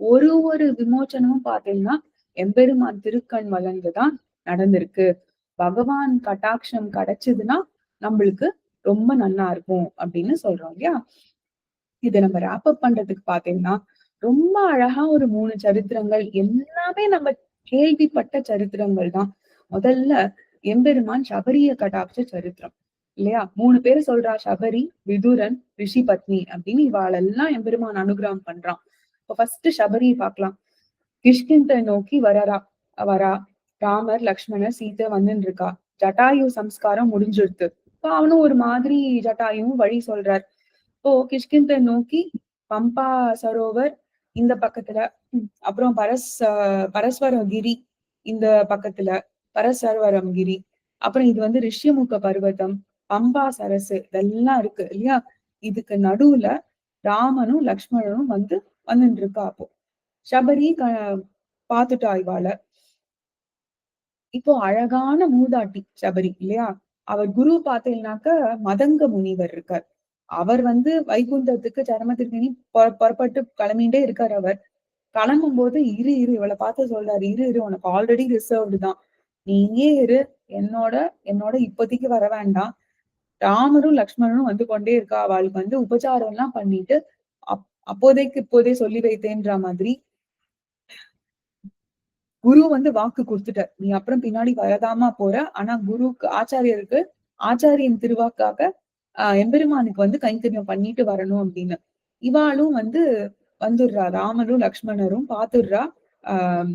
ஒரு விமோசனமும் பாத்தீங்கன்னா எம்பெருமான் திருக்கண் வளர்ந்துதான் நடந்திருக்கு. பகவான் கட்டாட்சம் கிடைச்சதுன்னா நம்மளுக்கு ரொம்ப நல்லா இருக்கும் அப்படின்னு சொல்றோம் இல்லையா. இதை நம்ம ரேப் அப் பண்றதுக்கு பாத்தீங்கன்னா ரொம்ப அழகா ஒரு 3 சரித்திரங்கள், எல்லாமே நம்ம கேள்விப்பட்ட சரித்திரங்கள் தான். முதல்ல எம்பெருமான் சபரிய கடாட்ச சரித்திரம் இல்லையா. 3 பேரு சொல்றா, சபரி, விதுரன், ரிஷி பத்னி அப்படின்னு இவாளெல்லாம் எம்பெருமான் அனுகிரகம் பண்றான். இப்ப ஃபர்ஸ்ட் சபரி பார்க்கலாம். கிஷ்கிந்தை நோக்கி வரா ராமர், லக்ஷ்மணர், சீதை வந்துன்னு இருக்கா. ஜட்டாயு சம்ஸ்காரம் முடிஞ்சிருத்து. இப்ப அவனும் ஒரு மாதிரி ஜட்டாயும் வழி சொல்றார். இப்போ கிஷ்கிந்தை நோக்கி பம்பா சரோவர் இந்த பக்கத்துல, அப்புறம் பரஸ்வரகிரி இந்த பக்கத்துல, பரசர்வரம் கிரி, அப்புறம் இது வந்து ரிஷ்யமுக பர்வதம், பம்பா சரசு இதெல்லாம் இருக்கு இல்லையா. இதுக்கு நடுவுல ராமனும் லக்ஷ்மணனும் வந்துட்டு இருக்கா. அப்போ சபரி பாத்துட்டா இவாள. இப்போ அழகான மூதாட்டி சபரி இல்லையா. அவர் குரு பார்த்தீங்கன்னாக்க மதங்க முனிவர் இருக்கார். அவர் வந்து வைகுந்தத்துக்கு சரமத்திற்கு புறப்பட்டு கிளம்பிட்டே இருக்கார். அவர் கிளம்பும் போது இவளை பார்த்து சொல்றாரு, இரு உனக்கு ஆல்ரெடி ரிசர்வ்டு தான், நீ இங்கே இரு, என்னோட என்னோட இப்போதைக்கு வர வேண்டாம். ராமரும் லக்ஷ்மணனும் வந்து கொண்டே இருக்கா, அவளுக்கு வந்து உபச்சாரம் எல்லாம் பண்ணிட்டு இப்போதே சொல்லி வைத்தேன்ற மாதிரி குரு வந்து வாக்கு கொடுத்துட்டார், நீ அப்புறம் பின்னாடி வரதாமா போற, ஆனா குருக்கு ஆச்சாரியருக்கு ஆச்சாரியன் திருவாக்காக எம்பெருமானுக்கு வந்து கைங்கரியம் பண்ணிட்டு வரணும் அப்படின்னு. இவாளும் வந்துடுறா, ராமரும் லக்ஷ்மணரும் பாத்துடுறா. ஆஹ்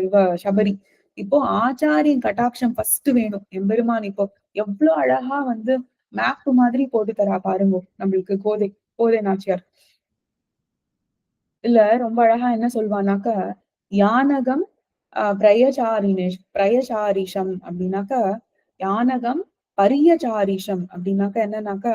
இவ சபரி இப்போ ஆச்சாரியன் கட்டாட்சம் ஃபர்ஸ்ட் வேணும். எம்பெருமான் இப்போ எவ்வளவு அழகா மேப் மாதிரி போட்டு தரா பாருங்க நம்மளுக்கு கோதை நாச்சியார். இல்ல ரொம்ப அழகா என்ன சொல்வானாக்க, யானகம் பிரயசாரிஷம் அப்படின்னாக்க, யானகம் பரியசாரிஷம் அப்படின்னாக்க என்னன்னாக்க,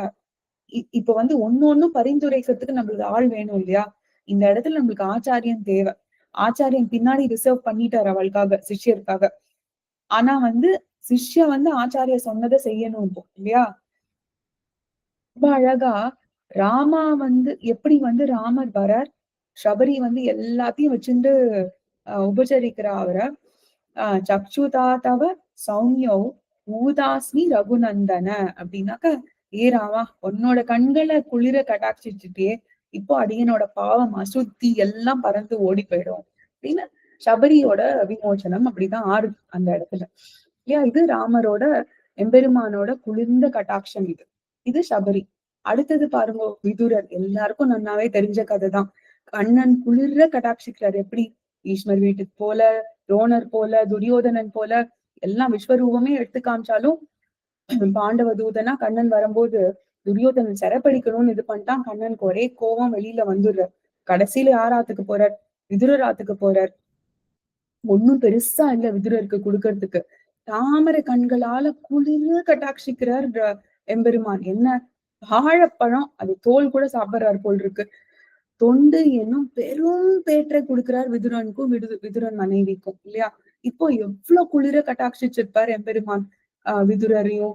இப்ப ஒன்னொன்னும் பரிந்துரைக்கிறதுக்கு நம்மளுக்கு ஆள் வேணும் இல்லையா. இந்த இடத்துல நம்மளுக்கு ஆச்சாரியன் தேவை. ஆச்சாரியன் பின்னாடி ரிசர்வ் பண்ணிட்டாரு அவளுக்காக, சிஷ்யருக்காக. ஆனா சிஷ்ய ஆச்சாரிய சொன்னதை செய்யணும் இப்போ இல்லையா. ரொம்ப அழகா ராமா எப்படி ராமர் வரார், சபரி எல்லாத்தையும் வச்சுட்டு உபசரிக்கிறா அவரை. சக்ஷுதாதவ சௌமியோ ஊதாஸ்மி ரகுநந்தன அப்படின்னாக்க, ஏ ராமா உன்னோட கண்களை குளிர கட்டாட்சிச்சுட்டே இப்போ அடியனோட பாவம் அசுத்தி எல்லாம் பறந்து ஓடி போயிடும் அப்படின்னு சபரியோட விமோசனம் அப்படிதான் ஆறுது அந்த இடத்துல இல்லையா. இது ராமரோட எம்பெருமானோட குளிர்ந்த கட்டாட்சம். இது சபரி. அடுத்தது பாருங்க விதுரர், எல்லாருக்கும் நன்னாவே தெரிஞ்ச கதைதான். கண்ணன் குளிர கட்டாட்சிக்கிறார். எப்படி ஈஸ்வர் வீட்டுக்கு போல, துரோணர் போல, துரியோதனன் போல எல்லாம் விஸ்வரூபமே எடுத்து காமிச்சாலும் பாண்டவ தூதனா கண்ணன் வரும்போது துரியோதனன் சிறைப்படிக்கணும்னு இது பண்ணிட்டான். கண்ணனுக்கு ஒரே கோபம், வெளியில வந்துடுற. கடைசியில யார் ஆத்துக்கு போறார், விதுரர் ஆத்துக்கு போறார். ஒன்னும் பெருசா இல்ல விதுரருக்கு கொடுக்கறதுக்கு. தாமரை கண்களால குளிர கட்டாட்சிக்கிறார் எம்பெருமான். என்ன வாழைப்பழம், அது தோல் கூட சாப்பிடுறாரு போல் இருக்கு. தொண்டு என்னும் பெரும் பேற்றை கொடுக்கிறார் விதுரனுக்கும் விதுரன் மனைவிக்கும் இல்லையா. இப்போ எவ்வளவு குளிர கட்டாட்சிச்சிருப்பார் எம்பெருமான் விதுரரையும்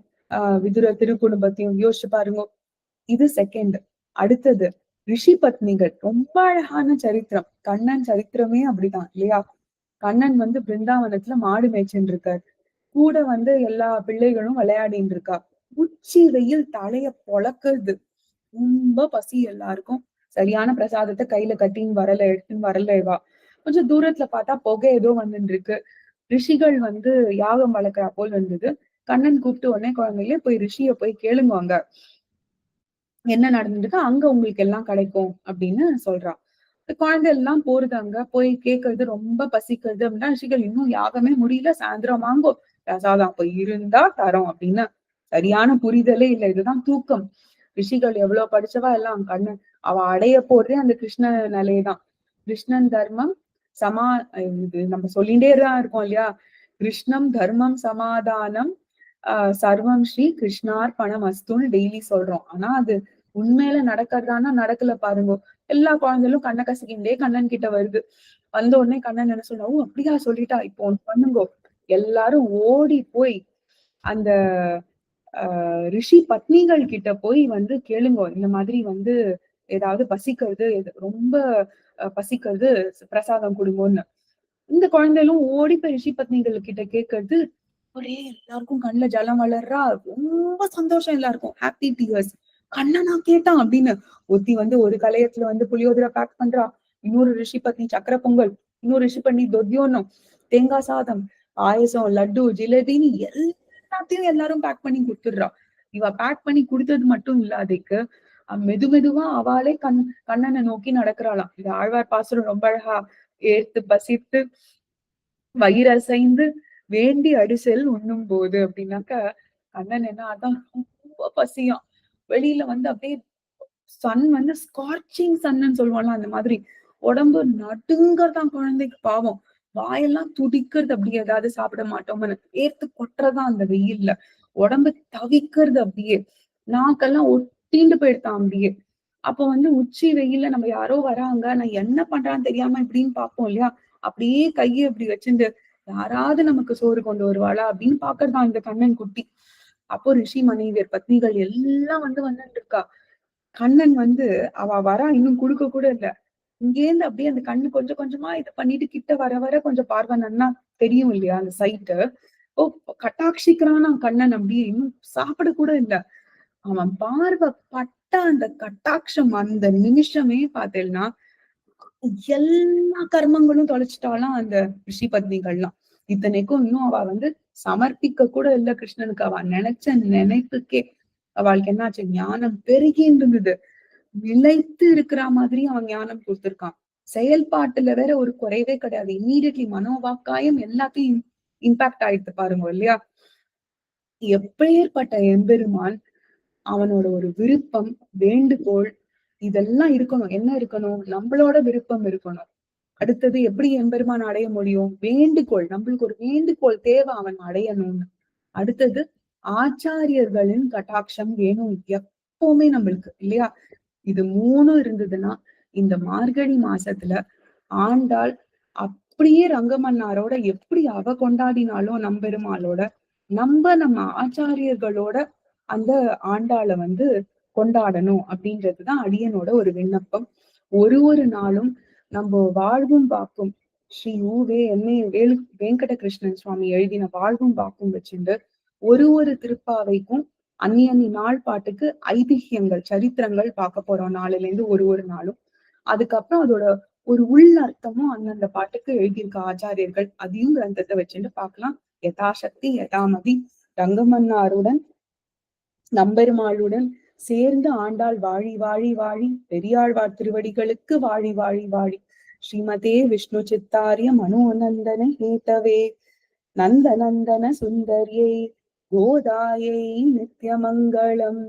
விதுரர் திருக்குடும்பத்தையும். யோசிச்சு பாருங்க. இது செகண்ட். அடுத்தது ரிஷி பத்னிகள். ரொம்ப அழகான சரித்திரம். கண்ணன் சரித்திரமே அப்படிதான் இல்லையா. கண்ணன் பிருந்தாவனத்துல மாடு மேய்ச்சின்னு இருக்கார். கூட எல்லா பிள்ளைகளும் விளையாடின்னு இருக்கா. உச்சி வெயில் தலைய பொழக்குது. ரொம்ப பசி எல்லாருக்கும். சரியான பிரசாதத்தை கையில கட்டின்னு எடுத்துன்னு வரலவா. கொஞ்சம் தூரத்துல பார்த்தா புகை ஏதோ வந்துட்டு இருக்கு. ரிஷிகள் யாகம் வளர்க்குறா போல் வந்தது. கண்ணன் கூப்பிட்டு உடனே குழந்தைகளே போய் ரிஷிய போய் கேளுங்க, என்ன நடந்துருக்கு, அங்க உங்களுக்கு எல்லாம் கிடைக்கும் அப்படின்னு சொல்றா. குழந்தை எல்லாம் போறது, அங்க போய் கேட்கறது, ரொம்ப பசிக்கிறது அப்படின்னா ரிஷிகள் இன்னும் யாகமே முடியல, சாயந்தரம் வாங்கோ பிரசாதம் அப்ப இருந்தா தரோம் அப்படின்னு சரியான புரிதலே இல்லை. இதுதான் தூக்கம். ரிஷிகள் எவ்வளவு படிச்சவா எல்லாம் கண்ணன் அவ அடைய போறதே அந்த கிருஷ்ண நிலையதான். கிருஷ்ணன் தர்மம் சமா இது நம்ம சொல்லிட்டே தான் இருக்கோம் இல்லையா? கிருஷ்ணம் தர்மம் சமாதானம் சர்வம் ஸ்ரீ கிருஷ்ணார்பணம் அஸ்துன்னு டெய்லி சொல்றோம். ஆனா அது உண்மையில நடக்கிறதானா நடக்கல பாருங்க. எல்லா குழந்தைகளும் கண்ணை கசக்கிண்டே கண்ணன் கிட்ட வருது. வந்த உடனே கண்ணன் என்ன சொல்றா, ஓ அப்படியா சொல்லிட்டா, இப்போ ஒண்ணு பண்ணுங்கோ, எல்லாரும் ஓடி போய் அந்த ரிஷி பத்னிகள் கிட்ட போய் வந்து கேளுங்க, இந்த மாதிரி வந்து ஏதாவது பசிக்கிறது, ரொம்ப பசிக்கிறது, பிரசாதம் கொடுங்கன்னு. இந்த குழந்தைகளும் ஓடி போய் ரிஷி பத்னிகள் கிட்ட கேட்கறது, ஒரே எல்லாருக்கும் கண்ணுல ஜலம் வளர்றா, ரொம்ப சந்தோஷம், எல்லாருக்கும் ஹாப்பி டியர்ஸ். கண்ணனா கேட்டான் அப்படின்னு ஒத்தி வந்து ஒரு கலையத்துல வந்து புளியோதரை பேக் பண்றா, இன்னொரு ரிஷி பத்னி சக்கர பொங்கல், இன்னொரு ரிஷி பத்னி தொத்தியோன்னம், தேங்காய் சாதம், பாயசம், லட்டு, ஜிலேபின்னு எல்லாத்தையும் எல்லாரும் பேக் பண்ணி கொடுத்துடுறா. இவ பேக் பண்ணி கொடுத்தது மட்டும் இல்லாதக்கு மெது மெதுவா அவளே கண்ணனை நோக்கி நடக்கிறாளாம். இது ஆழ்வார் பாசுரம் ரொம்ப அழகா ஏத்து பசித்து வயிறசைந்து வேண்டி அடிசெல் உண்ணும் போது அப்படின்னாக்க கண்ணன் என்ன அதான் ரொம்ப பசியாம். வெளியில வந்து அப்படியே சன் வந்து ஸ்கார்ச்சிங் சன்னு சொல்லுவாங்க, அந்த மாதிரி உடம்பு நடுங்கறதான் குழந்தைக்கு பாவம். வாயெல்லாம் துடிக்கிறது, அப்படி ஏதாவது சாப்பிட மாட்டோம்னு ஏத்து கொட்டுறதான் அந்த வெயில்ல. உடம்பு தவிக்கிறது அப்படியே, நாக்கெல்லாம் ஒட்டிண்டு போயிடுதான் அப்படியே. அப்போ வந்து உச்சி வெயில்ல நம்ம யாரோ வராங்க, நான் என்ன பண்றான்னு தெரியாம இப்படின்னு பார்ப்போம் இல்லையா? அப்படியே கையை இப்படி வச்சிருந்து யாராவது நமக்கு சோறு கொண்டு வருவாளா அப்படின்னு பாக்குறதான் இந்த கண்ணன் குட்டி. அப்போ ரிஷி மனைவியர் பத்னிகள் எல்லாம் வந்து வந்துட்டு இருக்கா. கண்ணன் வந்து அவ வரா, இன்னும் குடுக்க கூட இல்ல. இங்கேருந்து அப்படியே அந்த கண்ணு கொஞ்சம் கொஞ்சமா இது பண்ணிட்டு கிட்ட வர வர கொஞ்சம் பார்வை நன்னா தெரியும் இல்லையா அந்த சைட்டு. ஓ கட்டாட்சிக்கிறானா கண்ணன், அப்படியே இன்னும் சாப்பிட கூட இல்ல. அவன் பார்வை பட்ட அந்த கட்டாட்சம் அந்த நிமிஷமே பார்த்தேன்னா எல்லா கர்மங்களும் தொலைச்சிட்டாலாம் அந்த ரிஷி பத்னிகள்லாம். இத்தனைக்கும் இன்னும் அவ வந்து சமர்ப்பிக்க கூட இல்ல கிருஷ்ணனுக்கு. அவ நினைச்ச நினைப்புக்கே அவளுக்கு என்னாச்சு, ஞானம் பெருகின்னு இருந்தது. நிலைத்து இருக்கிற மாதிரி அவன் ஞானம் கொடுத்திருக்கான். செயல்பாட்டுல வேற ஒரு குறைவே கிடையாது. இம்மீடியட்லி மனோவாக்காயம் எல்லாத்தையும் இம்பாக்ட் ஆயிடுத்து பாருங்க இல்லையா? எப்பேற்பட்ட எம்பெருமான், அவனோட ஒரு விருப்பம், வேண்டுகோள் இதெல்லாம் இருக்கணும். என்ன இருக்கணும்? நம்மளோட விருப்பம் இருக்கணும். அடுத்தது எப்படி எம்பெருமான் அடைய முடியும்? வேண்டுகோள், நம்மளுக்கு ஒரு வேண்டுகோள் தேவை அவன் அடையணும்னு. அடுத்தது ஆச்சாரியர்களின் கட்டாட்சம் வேணும் எப்பவுமே நம்மளுக்கு இல்லையா? இது மூணும் இருந்ததுன்னா இந்த மார்கழி மாசத்துல ஆண்டாள் அப்படியே ரங்கமன்னாரோட எப்படி அவ கொண்டாடினாலும் நம்பெருமாளோட நம்ம ஆச்சாரியர்களோட அந்த ஆண்டாளை வந்து கொண்டாடணும் அப்படின்றதுதான் அடியனோட ஒரு விண்ணப்பம். ஒரு நாளும் நம்ம வாழ்வும் வாக்கும் ஸ்ரீ உவே எம்ஏ வெங்கட கிருஷ்ணன் சுவாமி எழுதின வாழ்வும் வாக்கும் வச்சுட்டு ஒரு திருப்பாவைக்கும் அந்நியன்னி நாள் பாட்டுக்கு ஐதிஹ்யங்கள் சரித்திரங்கள் பார்க்க போறோம் நாளில இருந்து ஒரு நாளும். அதுக்கப்புறம் அதோட ஒரு உள் அர்த்தமும் அந்தந்த பாட்டுக்கு எழுதியிருக்க ஆச்சாரியர்கள் அதையும் கிரந்தத்தை வச்சுட்டு பார்க்கலாம். யதாசக்தி யதாமதி ரங்கமன்னாருடன் நம்பெருமாளுடன் சேர்ந்து ஆண்டாள் வாழி வாழி வாழி, பெரியாழ்வார் திருவடிகளுக்கு வாழி வாழி வாழி. ஸ்ரீமதே விஷ்ணு சித்தாரிய மனோநந்தன ஹேதவே நந்தநந்தன சுந்தரியை கோதாயை நித்யமங்களம்.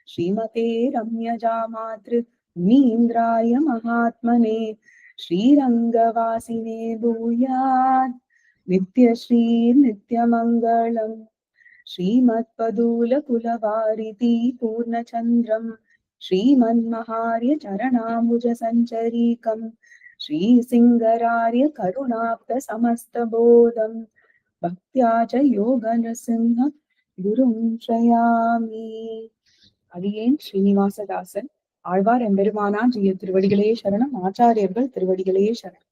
ஸ்ரீமதே ரம்யஜா மாத்ரு முனீந்திராய மகாத்மனே ஸ்ரீரங்கவாசினே பூயாத் நித்யஸ்ரீர் நித்யமங்களம். श्रीमत्पदूलकुलवारिधि पूर्णचन्द्रम् श्रीमन्महार्य चरणाम्बुज सञ्चरीकम् श्रीसिंहरार्य करुणाब्ध समस्तबोधम् भक्त्या च योगनृसिंह गुरुं श्रयामि. அடியேன் ஸ்ரீனிவாசதாசன். ஆழ்வார் எம்பெருமானார் ஜீய திருவடிகளே சரணம். ஆச்சாரியர்கள் திருவடிகளே சரணம்.